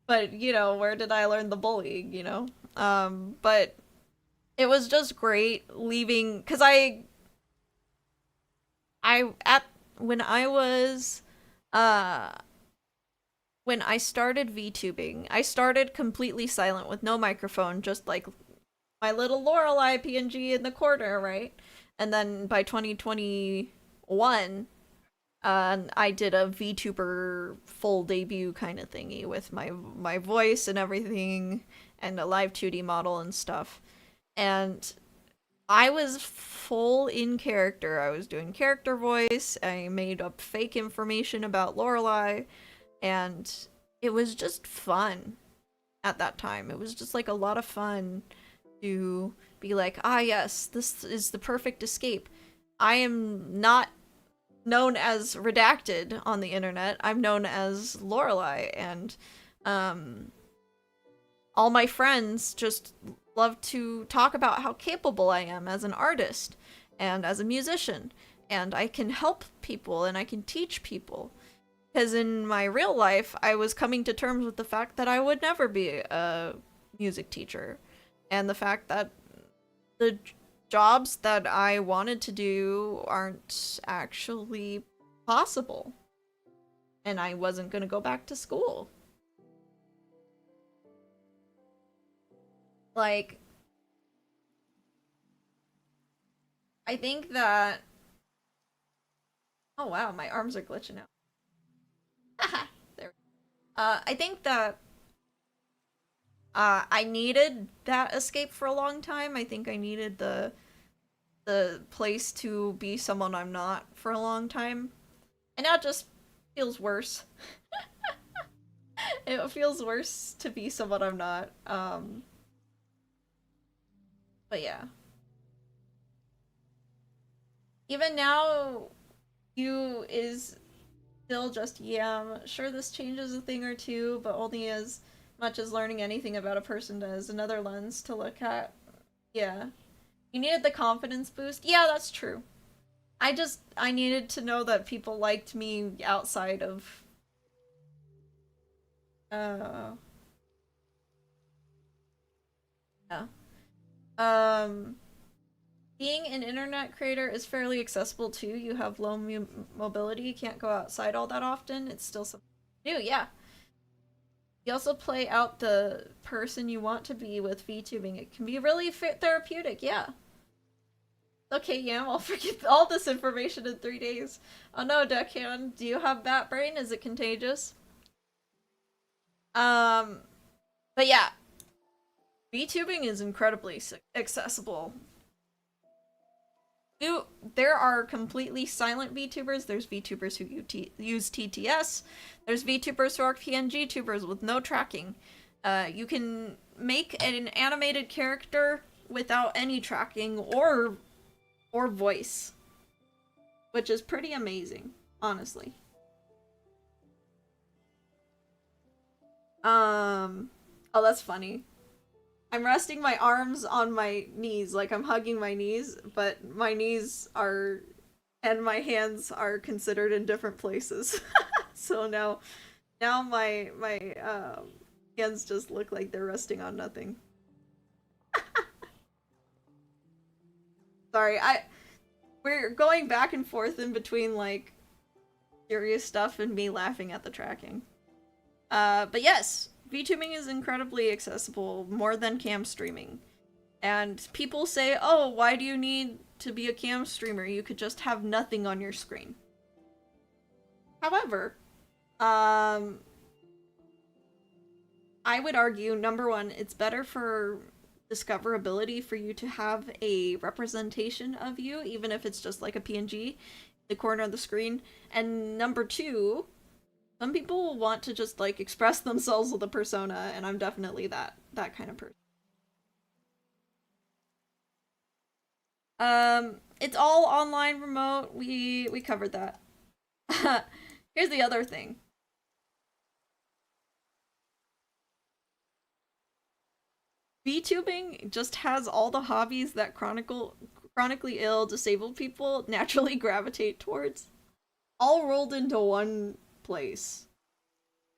But, you know, where did I learn the bullying, you know? But it was just great leaving, because at when I was uh when I started VTubing, I started completely silent with no microphone, just like my little Lorelei PNG in the corner, right? And then by 2021, I did a VTuber full debut kind of thingy with my voice and everything, and a live 2D model and stuff. And I was full in character. I was doing character voice. I made up fake information about Lorelei, and it was just fun at that time. It was just like a lot of fun to be like, ah, yes, this is the perfect escape. I am not known as Redacted on the internet. I'm known as Lorelei, and all my friends just love to talk about how capable I am as an artist and as a musician, and I can help people and I can teach people. Because in my real life, I was coming to terms with the fact that I would never be a music teacher, and the fact that the jobs that I wanted to do aren't actually possible. And I wasn't gonna go back to school. Like, I think that. Oh wow, my arms are glitching out. Haha, there. I think that I needed that escape for a long time. I think I needed the place to be someone I'm not for a long time. And now it just feels worse. It feels worse to be someone I'm not. But yeah. Even now, you is still just, yeah, I'm sure this changes a thing or two, but only as much as learning anything about a person does. Another lens to look at. Yeah. You needed the confidence boost. Yeah, that's true. I needed to know that people liked me outside of, uh, yeah. Um, Being an internet creator is fairly accessible too. You have low mobility, you can't go outside all that often. It's still something new, yeah. You also play out the person you want to be with VTubing. It can be really therapeutic, yeah. Okay, Yam, I'll forget all this information in 3 days. Oh no, Deckhand, do you have bat brain? Is it contagious? Um, but yeah, VTubing is incredibly accessible. There are completely silent VTubers. There's VTubers who use TTS. There's VTubers who are PNG tubers with no tracking. You can make an animated character without any tracking or voice, which is pretty amazing, honestly. Oh, that's funny. I'm resting my arms on my knees, like I'm hugging my knees, but my knees are and my hands are considered in different places. So now my hands just look like they're resting on nothing. Sorry, we're going back and forth in between like serious stuff and me laughing at the tracking. But yes, VTubing is incredibly accessible, more than cam streaming. And people say, "Oh, why do you need to be a cam streamer? You could just have nothing on your screen." However, I would argue, number one, it's better for discoverability for you to have a representation of you, even if it's just like a PNG in the corner of the screen. And number two, some people will want to just like express themselves with a persona, and I'm definitely that kind of person. It's all online remote. We covered that. Here's the other thing. VTubing just has all the hobbies that chronically ill, disabled people naturally gravitate towards, all rolled into one place.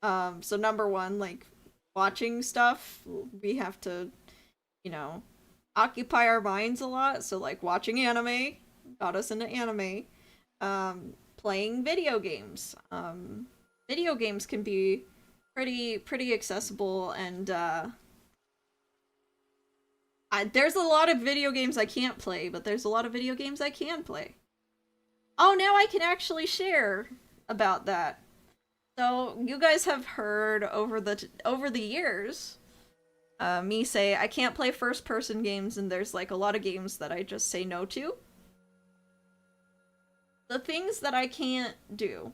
So number one, like watching stuff, we have to, you know, occupy our minds a lot. So like watching anime got us into anime. Playing video games. Video games can be pretty accessible, and there's a lot of video games I can't play, but there's a lot of video games I can play. Oh, now I can actually share about that. So you guys have heard over the years, me say I can't play first person games, and there's like a lot of games that I just say no to. The things that I can't do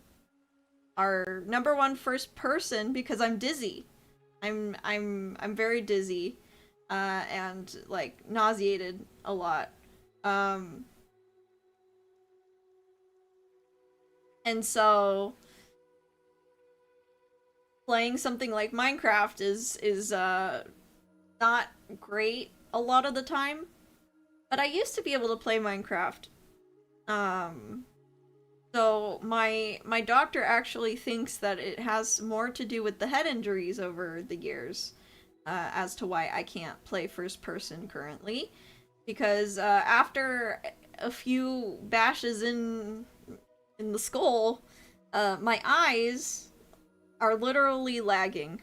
are number one, first person, because I'm dizzy. I'm very dizzy, and like nauseated a lot. And so playing something like Minecraft is not great a lot of the time. But I used to be able to play Minecraft. So my doctor actually thinks that it has more to do with the head injuries over the years, as to why I can't play first person currently, because after a few bashes in the skull, my eyes are literally lagging.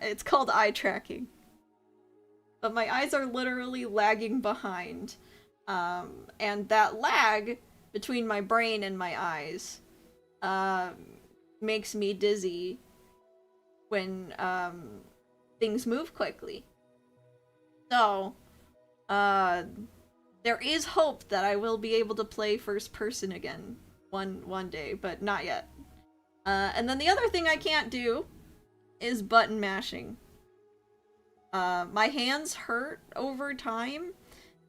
It's called eye tracking, but my eyes are literally lagging behind, and that lag between my brain and my eyes makes me dizzy when things move quickly. So there is hope that I will be able to play first person again one day, but not yet. And then the other thing I can't do is button mashing. My hands hurt over time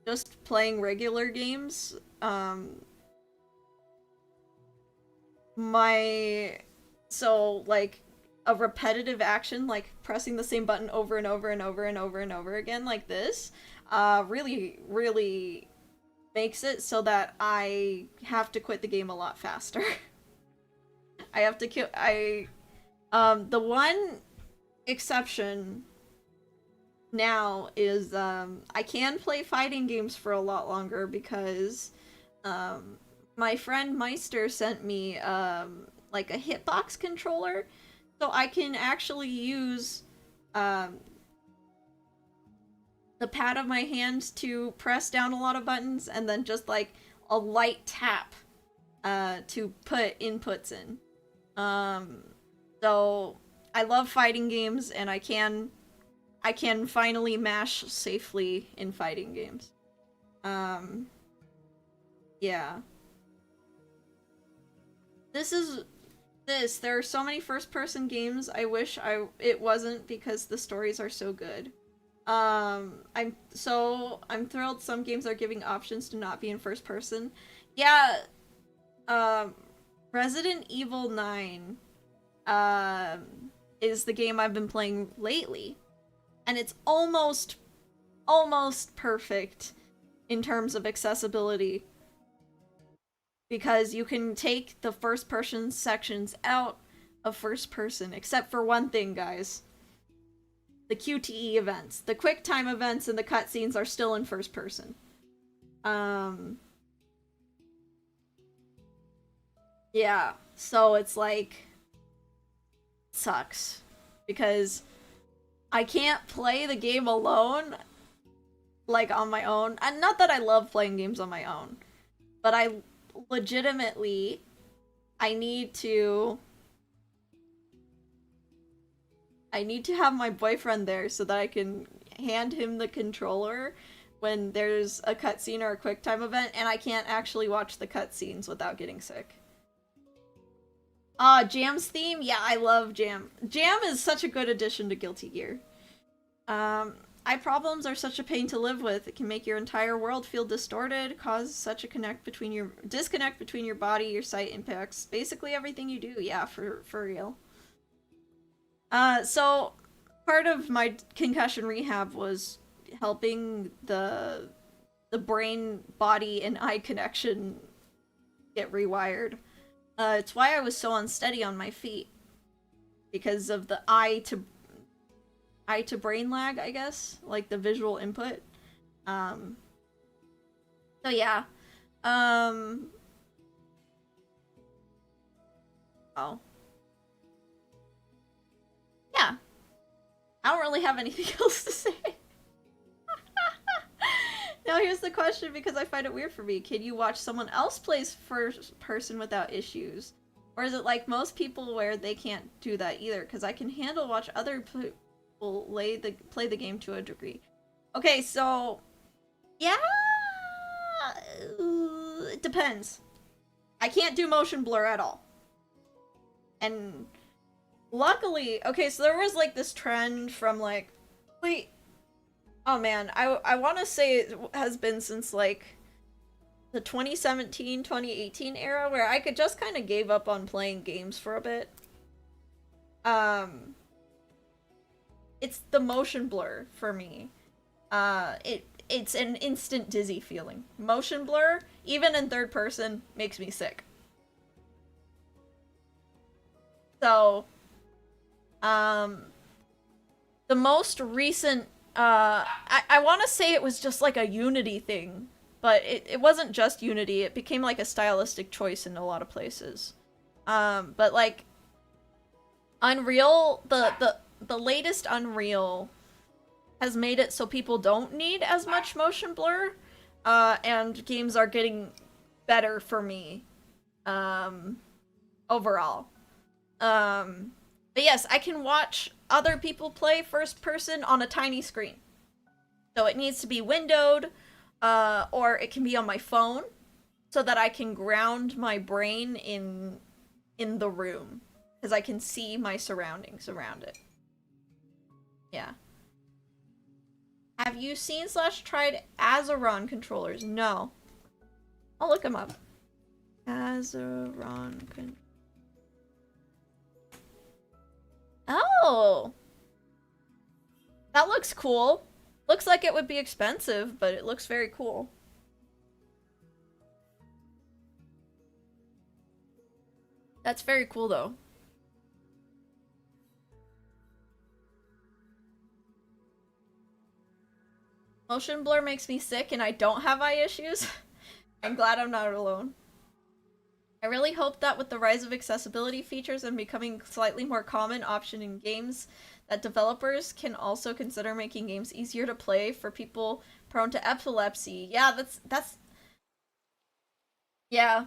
just playing regular games. So like a repetitive action, like pressing the same button over and over and over and over and over again like this, really makes it so that I have to quit the game a lot faster. I have to kill the one exception now is I can play fighting games for a lot longer because my friend Meister sent me like a hitbox controller, so I can actually use the pad of my hand to press down a lot of buttons, and then just like a light tap to put inputs in. So I love fighting games, and I can finally mash safely in fighting games. Yeah. There are so many first-person games I wish it wasn't, because the stories are so good. I'm thrilled some games are giving options to not be in first person. Yeah, Resident Evil 9 is the game I've been playing lately, and it's almost perfect in terms of accessibility, because you can take the first person sections out of first person, except for one thing, guys. The QTE events. The quick time events and the cutscenes are still in first person. Um, yeah, so it's like, sucks. Because I can't play the game alone, like on my own. And not that I love playing games on my own, but I legitimately, I need to have my boyfriend there so that I can hand him the controller when there's a cutscene or a quick time event, and I can't actually watch the cutscenes without getting sick. Jam's theme? Yeah, I love Jam. Jam is such a good addition to Guilty Gear. Eye problems are such a pain to live with. It can make your entire world feel distorted, cause such a disconnect between your body, your sight impacts basically everything you do. Yeah, for real. So part of my concussion rehab was helping the brain, body, and eye connection get rewired. It's why I was so unsteady on my feet, because of the eye to brain lag, I guess, like the visual input. So yeah. Oh. Yeah. I don't really have anything else to say. Now here's the question, because I find it weird for me. Can you watch someone else play first person without issues? Or is it like most people where they can't do that either? Because I can watch other people play the game to a degree. Okay, so yeah, it depends. I can't do motion blur at all. And luckily, okay, so there was like this trend from like, wait, oh man, I want to say it has been since like the 2017-2018 era, where I could just kind of gave up on playing games for a bit. It's the motion blur for me. It's an instant dizzy feeling. Motion blur, even in third person, makes me sick. So, the most recent, I want to say it was just like a Unity thing, but it wasn't just Unity. It became like a stylistic choice in a lot of places. But like Unreal, the latest Unreal has made it so people don't need as much motion blur, and games are getting better for me, overall. But yes, I can watch other people play first person on a tiny screen. So it needs to be windowed, or it can be on my phone, so that I can ground my brain in the room, because I can see my surroundings around it. Yeah. Have you seen / tried Azeron controllers? No. I'll look them up. Azeron controllers. Oh! That looks cool. Looks like it would be expensive, but it looks very cool. That's very cool, though. Motion blur makes me sick and I don't have eye issues. I'm glad I'm not alone. I really hope that with the rise of accessibility features and becoming slightly more common option in games, that developers can also consider making games easier to play for people prone to epilepsy. Yeah, that's yeah.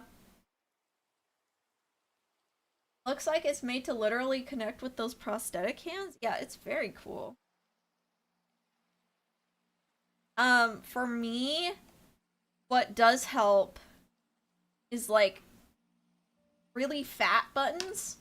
Looks like it's made to literally connect with those prosthetic hands. Yeah, it's very cool. For me, what does help is like really fat buttons.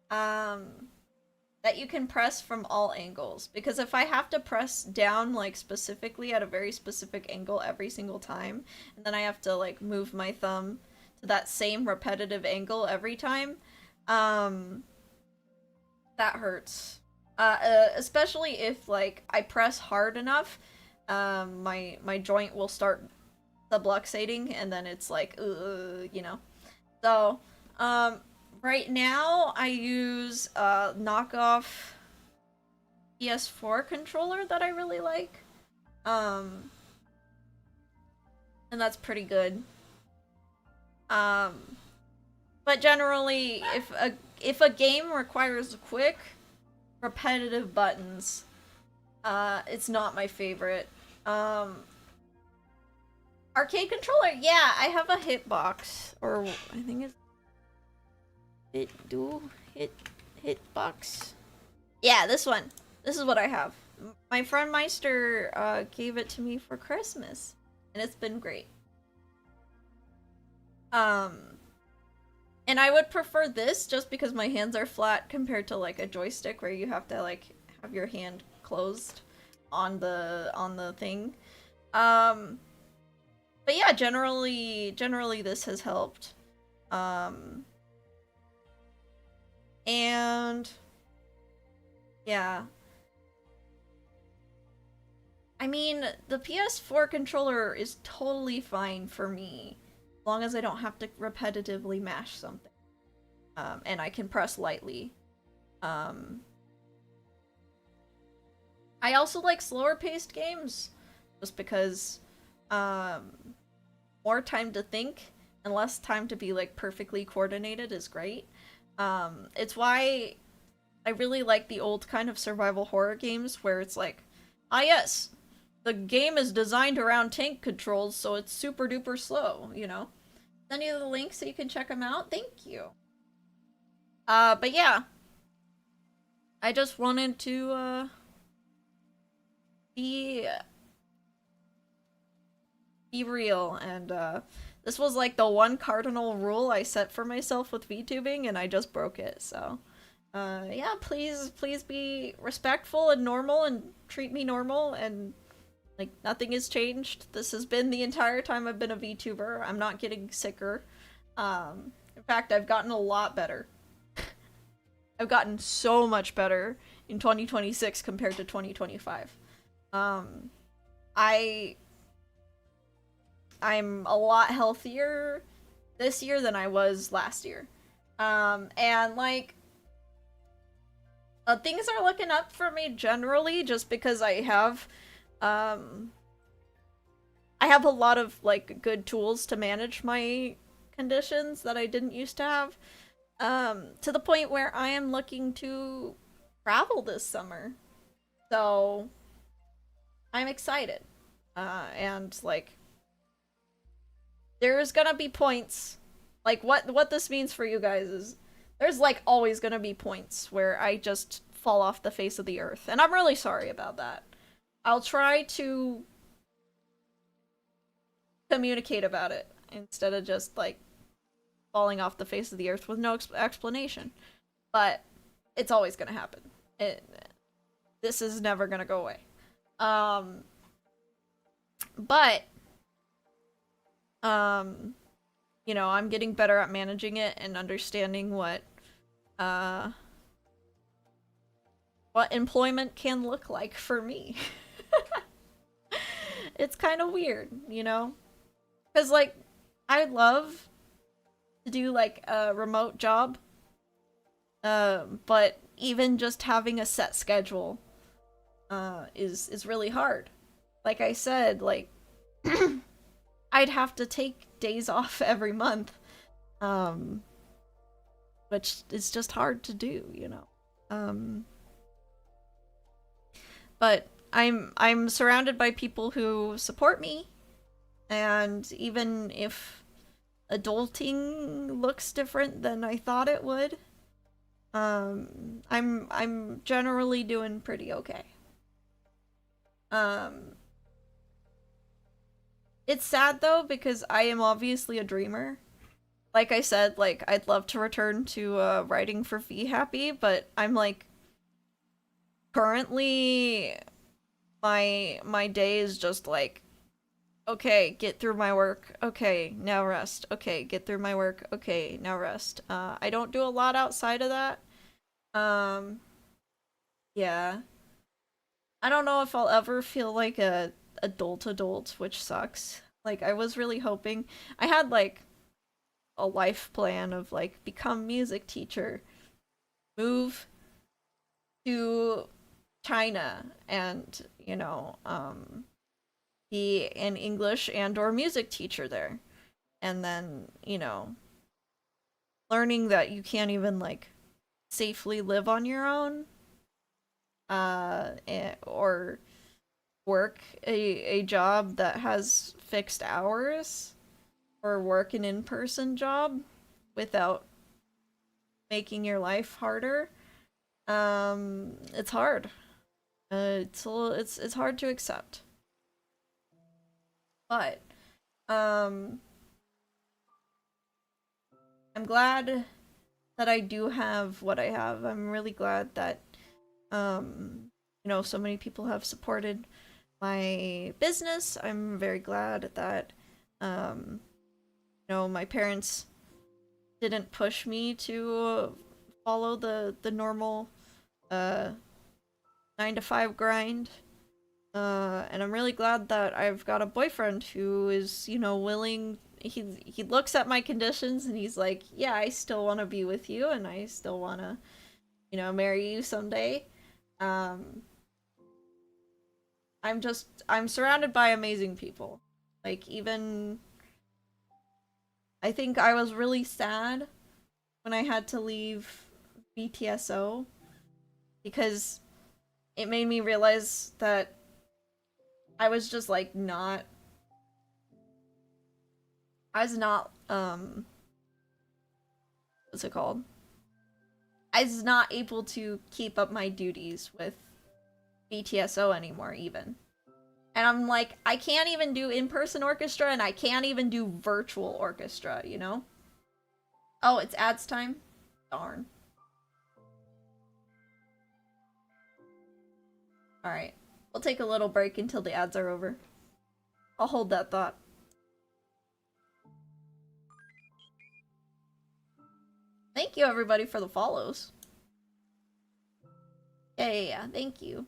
That you can press from all angles, because if I have to press down like specifically at a very specific angle every single time, and then I have to like move my thumb to that same repetitive angle every time, that hurts. Especially if like I press hard enough, my joint will start subluxating, and then it's like, you know. So, right now I use a knockoff PS4 controller that I really like. and that's pretty good. But generally, if a game requires quick, repetitive buttons, it's not my favorite. Arcade controller, yeah, I have a hitbox, or I think it's hitbox. Yeah, this one. This is what I have. My friend Meister gave it to me for Christmas, and it's been great. And I would prefer this just because my hands are flat compared to like a joystick where you have to like have your hand closed on the thing. But yeah, generally this has helped. And yeah. I mean, the PS4 controller is totally fine for me, as long as I don't have to repetitively mash something. And I can press lightly. I also like slower paced games, just because more time to think and less time to be like perfectly coordinated is great. It's why I really like the old kind of survival horror games where it's like, ah yes, the game is designed around tank controls, so it's super duper slow, you know? Send you the link so you can check them out. Thank you. But yeah. I just wanted to, be real, and, this was like the one cardinal rule I set for myself with VTubing, and I just broke it, so. Yeah, please be respectful and normal, and treat me normal, and like, nothing has changed. This has been the entire time I've been a VTuber. I'm not getting sicker. In fact, I've gotten a lot better. I've gotten so much better in 2026 compared to 2025. I'm a lot healthier this year than I was last year. And like, things are looking up for me generally, just because I have a lot of like good tools to manage my conditions that I didn't used to have. To the point where I am looking to travel this summer. So I'm excited. And like, there's gonna be points. Like, what this means for you guys is there's like always gonna be points where I just fall off the face of the earth. And I'm really sorry about that. I'll try to communicate about it instead of just like falling off the face of the earth with no explanation. But it's always gonna happen. This is never gonna go away. But you know, I'm getting better at managing it and understanding what employment can look like for me. It's kind of weird, you know? Because, like, I'd love to do, like, a remote job. But even just having a set schedule is really hard. Like I said, like, I'd have to take days off every month. Which is just hard to do, you know? But I'm surrounded by people who support me, and even if adulting looks different than I thought it would, I'm generally doing pretty okay. It's sad though, because I am obviously a dreamer. Like I said, like, I'd love to return to writing for VHappy, but I'm like, currently my day is just like, okay, get through my work, okay, now rest, okay, get through my work, okay, now rest. I don't do a lot outside of that. Yeah. I don't know if I'll ever feel like a adult, which sucks. Like, I was really hoping I had like a life plan of like become music teacher, move to China, and you know, be an English and or music teacher there. And then, you know, learning that you can't even like safely live on your own or work a job that has fixed hours or work an in-person job without making your life harder. It's hard. It's hard to accept. But I'm glad that I do have what I have. I'm really glad that you know, so many people have supported my business. I'm very glad that you know, my parents didn't push me to follow the normal 9 to 5 grind. And I'm really glad that I've got a boyfriend who is, you know, willing. He looks at my conditions and he's like, yeah, I still want to be with you and I still want to, you know, marry you someday. Um, I'm surrounded by amazing people. Like, even I think I was really sad when I had to leave BTSO because it made me realize that I was just like not I was not what's it called? I was not able to keep up my duties with BTSO anymore even. And I'm like, I can't even do in-person orchestra and I can't even do virtual orchestra, you know? Oh, it's ads time? Darn. Alright. We'll take a little break until the ads are over. I'll hold that thought. Thank you everybody for the follows. Yeah. Thank you.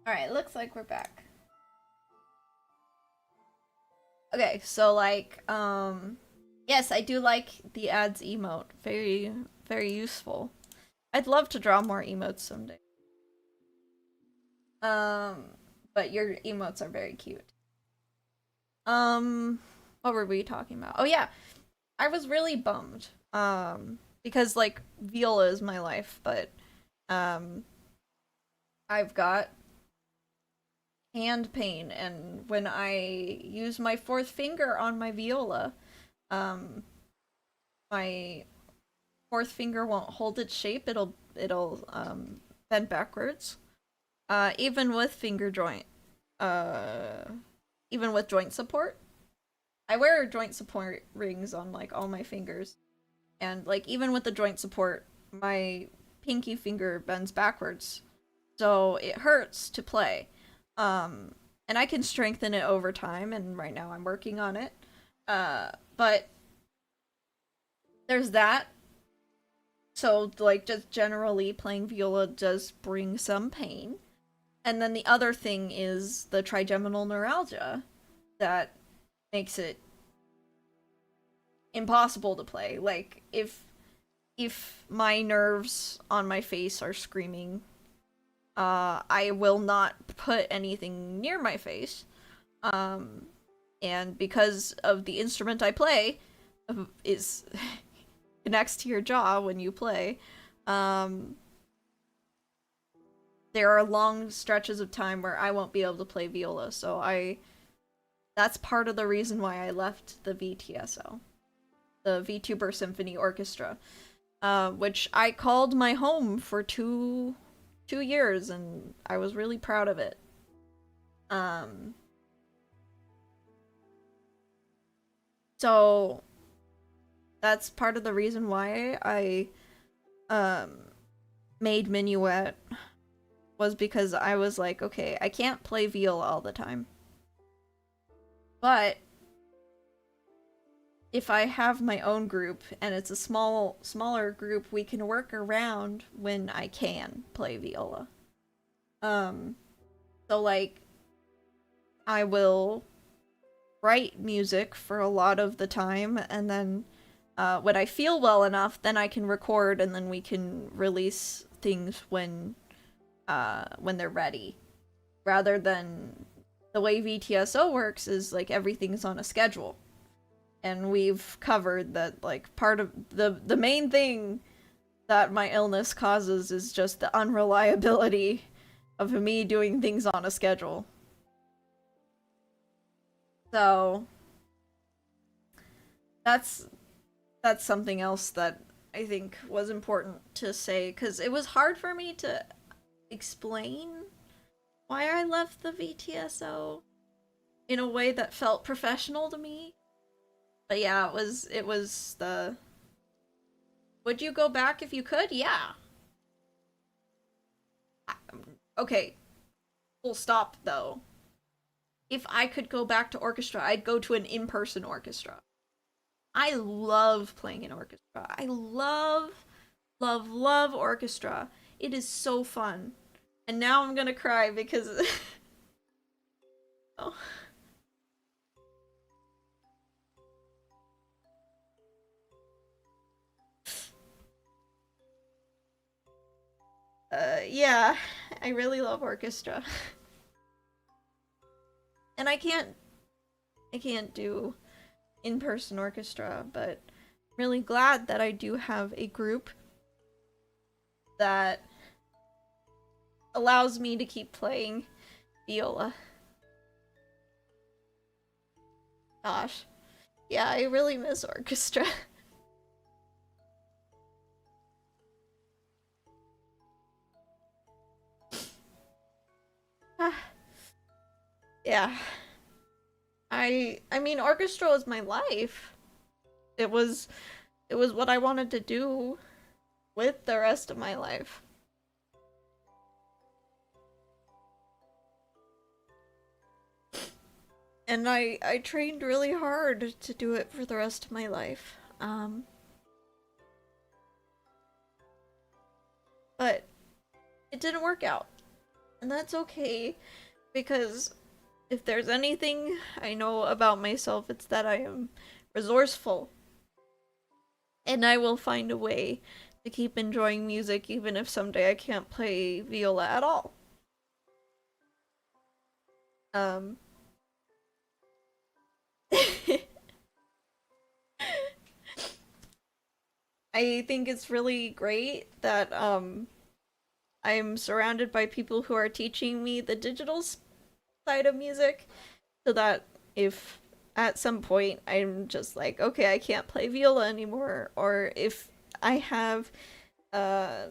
Alright, looks like we're back. Okay, so like, yes, I do like the ads emote. Very, very useful. I'd love to draw more emotes someday. But your emotes are very cute. What were we talking about? Oh yeah, I was really bummed. because like viola is my life, but I've got hand pain, and when I use my fourth finger on my viola, um my fourth finger won't hold its shape. It'll bend backwards. Even with finger joint, uh, even with joint support, I wear joint support rings on like all my fingers, and like even with the joint support, my pinky finger bends backwards, so it hurts to play. And I can strengthen it over time, and right now I'm working on it. But there's that. So like just generally playing viola does bring some pain. And then the other thing is the trigeminal neuralgia that makes it impossible to play. Like if my nerves on my face are screaming, I will not put anything near my face. And because of the instrument I play is connects to your jaw when you play, there are long stretches of time where I won't be able to play viola, so that's part of the reason why I left the VTSO, the VTuber Symphony Orchestra, which I called my home for 2 years, and I was really proud of it. So that's part of the reason why I made Minuet, was because I was like, okay, I can't play viola all the time. But if I have my own group and it's a smaller group, we can work around when I can play viola. So like I will write music for a lot of the time, and then when I feel well enough, then I can record, and then we can release things when they're ready. Rather than the way VTSO works is like everything's on a schedule. And we've covered that like part of the main thing that my illness causes is just the unreliability of me doing things on a schedule. So that's something else that I think was important to say, because it was hard for me to explain why I left the VTSO in a way that felt professional to me. But yeah, it was the... Would you go back if you could? Yeah. Okay. Full stop, though. If I could go back to orchestra, I'd go to an in-person orchestra. I love playing in orchestra. I love, love, love orchestra. It is so fun. And now I'm gonna cry because... oh. Yeah, I really love orchestra. And I can't do in-person orchestra, but I'm really glad that I do have a group that allows me to keep playing viola. Gosh. Yeah, I really miss orchestra. Yeah. I mean, orchestra was my life. It was what I wanted to do with the rest of my life. And I trained really hard to do it for the rest of my life. But it didn't work out. And that's okay, because if there's anything I know about myself, it's that I am resourceful. And I will find a way to keep enjoying music even if someday I can't play viola at all. I think it's really great that I'm surrounded by people who are teaching me the digital side of music, so that if at some point I'm just like, okay, I can't play viola anymore, or if I have, uh,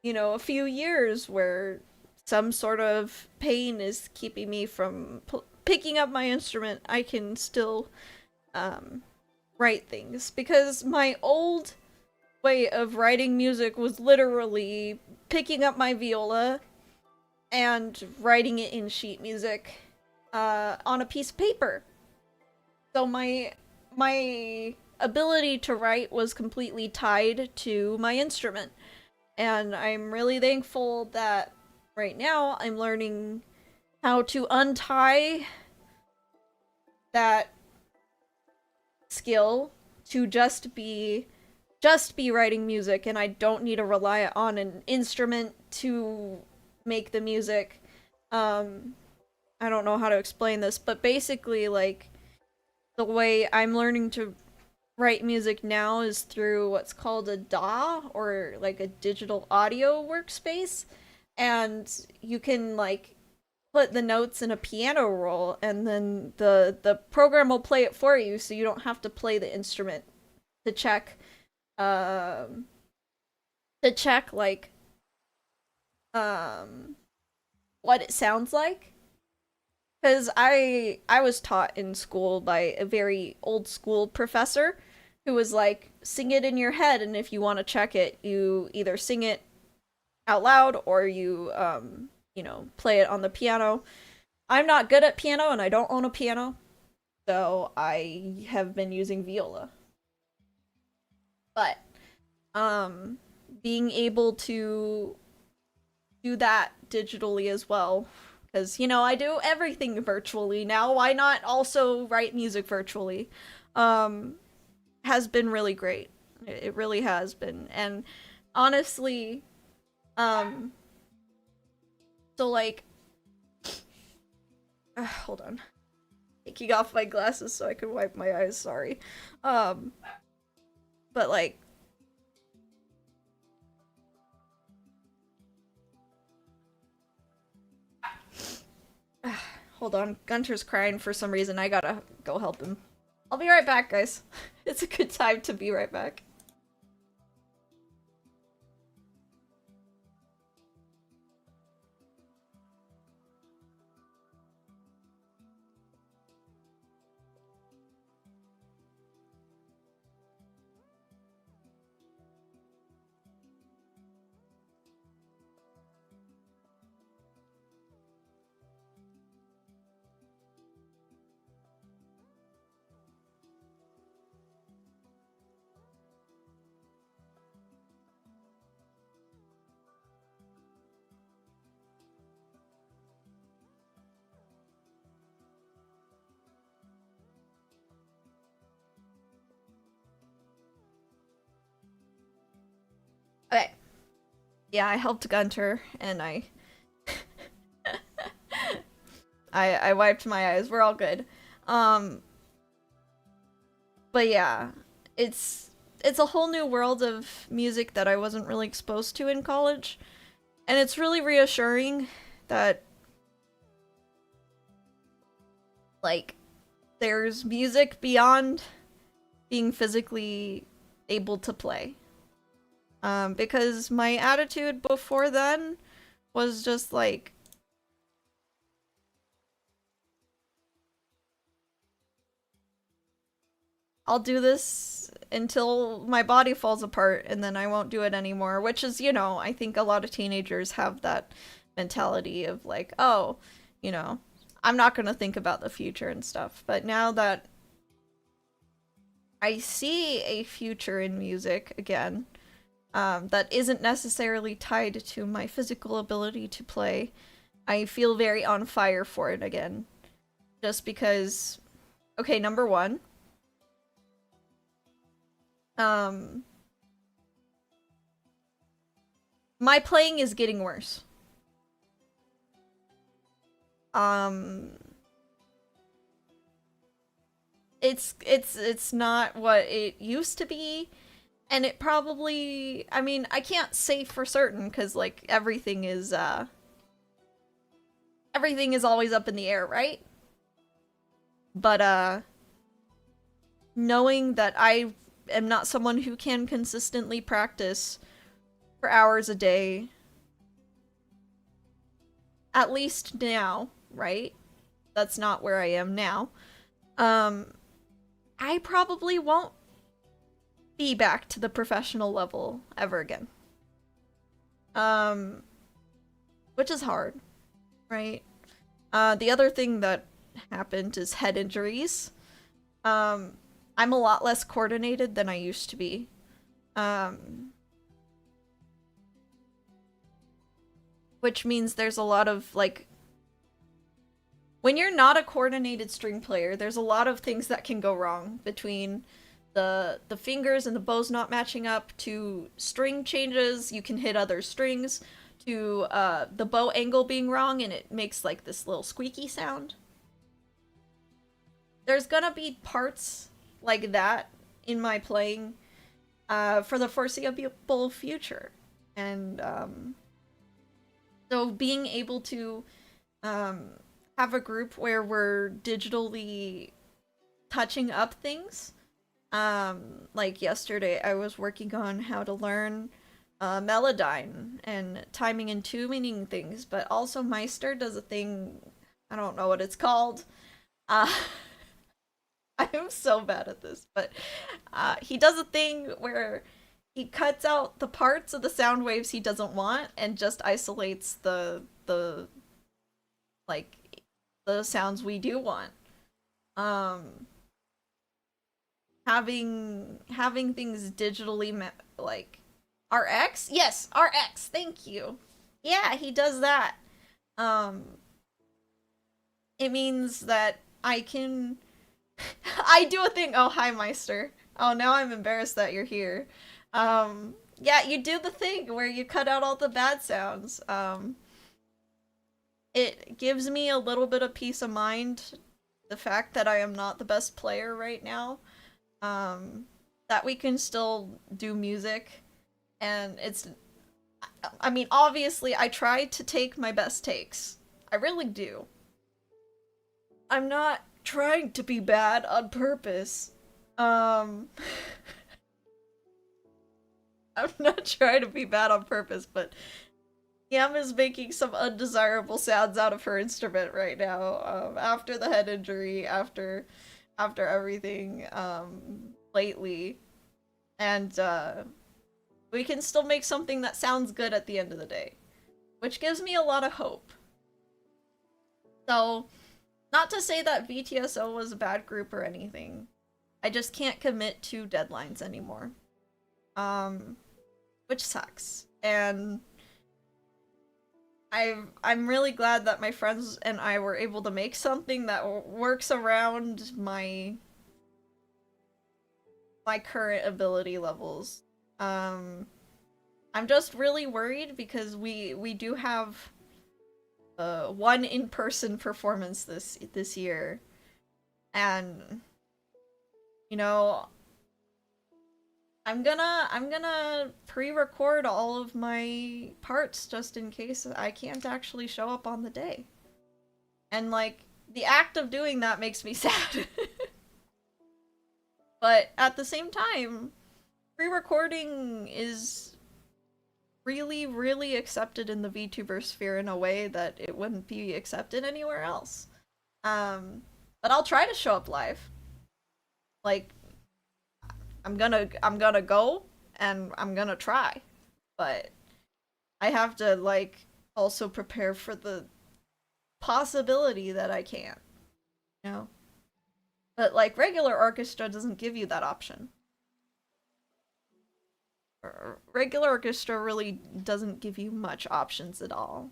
a few years where some sort of pain is keeping me from picking up my instrument, I can still um, write things. Because my old way of writing music was literally picking up my viola and writing it in sheet music on a piece of paper. So my ability to write was completely tied to my instrument. And I'm really thankful that right now I'm learning how to untie that skill to just be writing music, and I don't need to rely on an instrument to make the music. I don't know how to explain this, but basically, like, the way I'm learning to write music now is through what's called a DAW, or like a digital audio workspace, and you can like put the notes in a piano roll, and then the program will play it for you, so you don't have to play the instrument to check um like um what it sounds like. Because I was taught in school by a very old school professor who was like, sing it in your head, and if you want to check it, you either sing it out loud or you play it on the piano. I'm not good at piano, and I don't own a piano, so I have been using viola. But being able to do that digitally as well, because I do everything virtually now, why not also write music virtually, um has been really great. It really has been. And honestly, um so like hold on, taking off my glasses so I can wipe my eyes, sorry. um but like hold on, Gunter's crying for some reason. I gotta go help him. I'll be right back, guys. It's a good time to be right back. Okay. Yeah, I helped Gunter, and I wiped my eyes. We're all good. Um, but yeah, it's a whole new world of music that I wasn't really exposed to in college, and it's really reassuring that like there's music beyond being physically able to play. Because my attitude before then was just like, I'll do this until my body falls apart and then I won't do it anymore, which is, I think a lot of teenagers have that mentality of like, oh, I'm not going to think about the future and stuff. But now that I see a future in music again, that isn't necessarily tied to my physical ability to play, I feel very on fire for it again. Just because, okay, number one, my playing is getting worse. It's not what it used to be, And it probably, I mean, I can't say for certain because like everything is always up in the air, right? But knowing that I am not someone who can consistently practice for hours a day, at least now, right? That's not where I am now. I probably won't be back to the professional level ever again. Which is hard, right? The other thing that happened is head injuries. I'm a lot less coordinated than I used to be. Which means there's a lot of, like, when you're not a coordinated string player, there's a lot of things that can go wrong, between the fingers and the bows not matching up, to string changes, you can hit other strings, to the bow angle being wrong and it makes like this little squeaky sound. There's gonna be parts like that in my playing for the foreseeable future. And so being able to have a group where we're digitally touching up things, like yesterday I was working on how to learn Melodyne and timing and tuning things, but also Meister does a thing, I don't know what it's called. I am so bad at this, but he does a thing where he cuts out the parts of the sound waves he doesn't want and just isolates the like the sounds we do want. Having things digitally like RX? Yes, RX. Thank you. Yeah, he does that. It means that I can I do a thing. Oh, hi Meister. Oh, now I'm embarrassed that you're here. Yeah, you do the thing where you cut out all the bad sounds. It gives me a little bit of peace of mind, the fact that I am not the best player right now. That we can still do music, and I mean, obviously I try to take my best takes. I really do. I'm not trying to be bad on purpose. I'm not trying to be bad on purpose, but Yam is making some undesirable sounds out of her instrument right now, after the head injury, after everything, lately. And, we can still make something that sounds good at the end of the day, which gives me a lot of hope. So, not to say that VTSO was a bad group or anything. I just can't commit to deadlines anymore. Which sucks. And I'm really glad that my friends and I were able to make something that works around my current ability levels. I'm just really worried because we do have one in-person performance this year, and you know, I'm gonna pre-record all of my parts just in case I can't actually show up on the day. And like, the act of doing that makes me sad. But at the same time, pre-recording is really, really accepted in the VTuber sphere in a way that it wouldn't be accepted anywhere else. But I'll try to show up live. Like, I'm gonna go, and I'm gonna try. But I have to, like, also prepare for the possibility that I can't. You know? But, like, regular orchestra doesn't give you that option. Regular orchestra really doesn't give you much options at all.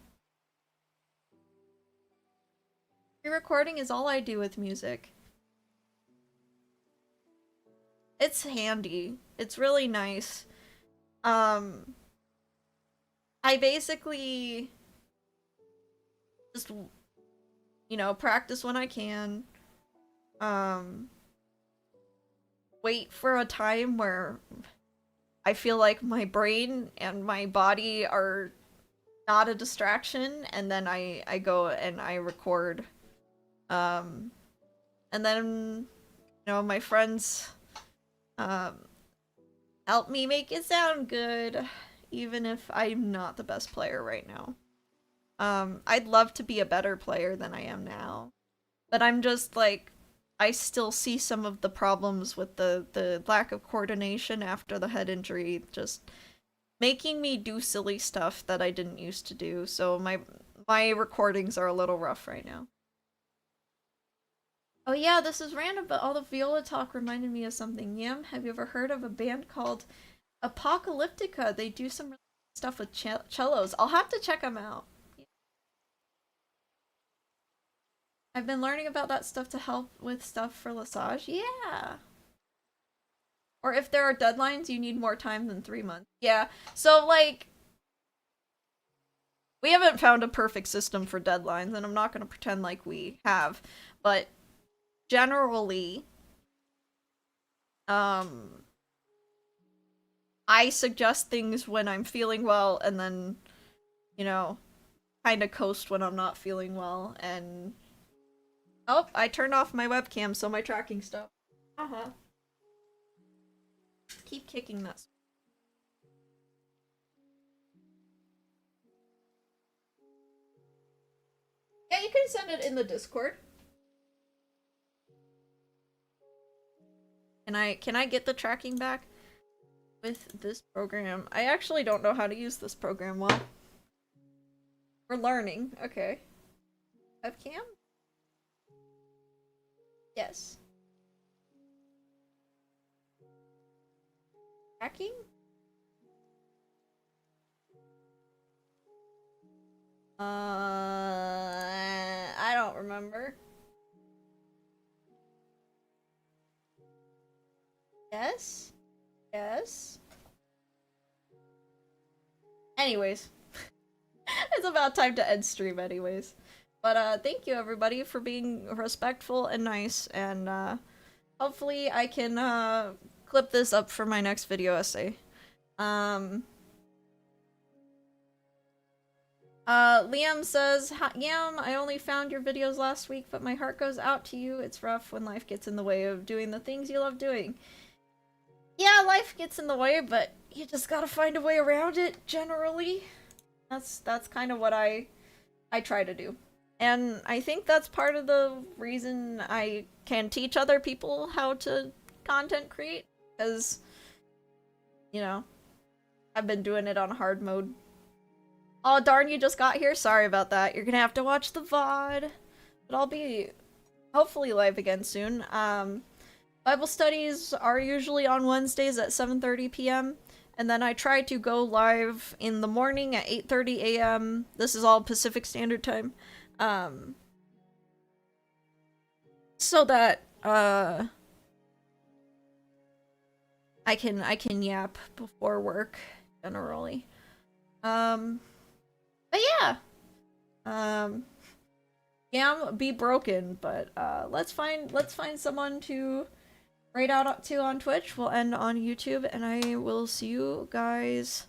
Pre-recording is all I do with music. It's handy. It's really nice. I basically just, you know, practice when I can. Wait for a time where I feel like my brain and my body are not a distraction, and then I go and I record. And then, my friends help me make it sound good, even if I'm not the best player right now. I'd love to be a better player than I am now, but I'm just like, I still see some of the problems with the lack of coordination after the head injury, just making me do silly stuff that I didn't used to do. So my recordings are a little rough right now. Oh yeah, this is random, but all the Viola talk reminded me of something. Yam, have you ever heard of a band called Apocalyptica? They do some really stuff with cellos. I'll have to check them out. I've been learning about that stuff to help with stuff for Lesage. Yeah. Or if there are deadlines, you need more time than 3 months. Yeah. So, like, we haven't found a perfect system for deadlines, and I'm not going to pretend like we have. But generally, I suggest things when I'm feeling well, and then, kind of coast when I'm not feeling well. And oh, I turned off my webcam, so my tracking stopped. Keep kicking that. Yeah, you can send it in the Discord. Can I get the tracking back with this program? I actually don't know how to use this program well. We're learning. Okay. Webcam? Yes. Tracking? I don't remember. Yes? Yes? Anyways. It's about time to end stream anyways. But thank you everybody for being respectful and nice, and hopefully I can clip this up for my next video essay. Liam says, Yam, I only found your videos last week, but my heart goes out to you. It's rough when life gets in the way of doing the things you love doing. Yeah, life gets in the way, but you just gotta find a way around it, generally. That's kind of what I try to do. And I think that's part of the reason I can teach other people how to content create, because, I've been doing it on hard mode. Oh, darn, you just got here? Sorry about that. You're gonna have to watch the VOD. But I'll be hopefully live again soon. Bible studies are usually on Wednesdays at 7:30 p.m. And then I try to go live in the morning at 8:30 a.m. This is all Pacific Standard Time. So that, I can yap before work, generally. But yeah. Yam be broken, but let's find someone to raid out to on Twitch. We'll end on YouTube, and I will see you guys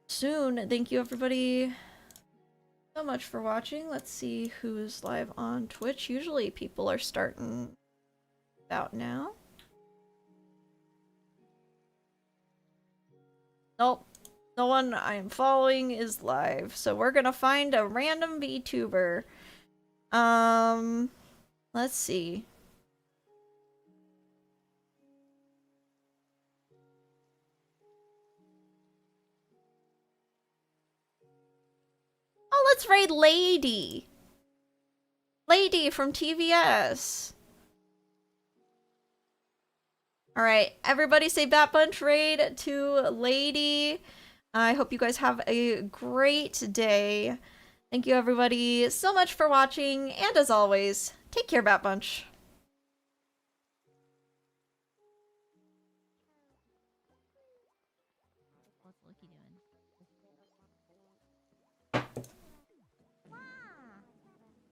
soon. Thank you everybody so much for watching. Let's see who's live on Twitch. Usually people are starting about now. Nope. No one I am following is live. So we're gonna find a random VTuber. Let's see. Oh, let's raid Lady. Lady from TVS. Alright, everybody say Bat Bunch raid to Lady. I hope you guys have a great day. Thank you everybody so much for watching, and as always, take care, Bat Bunch. What's Loki doing?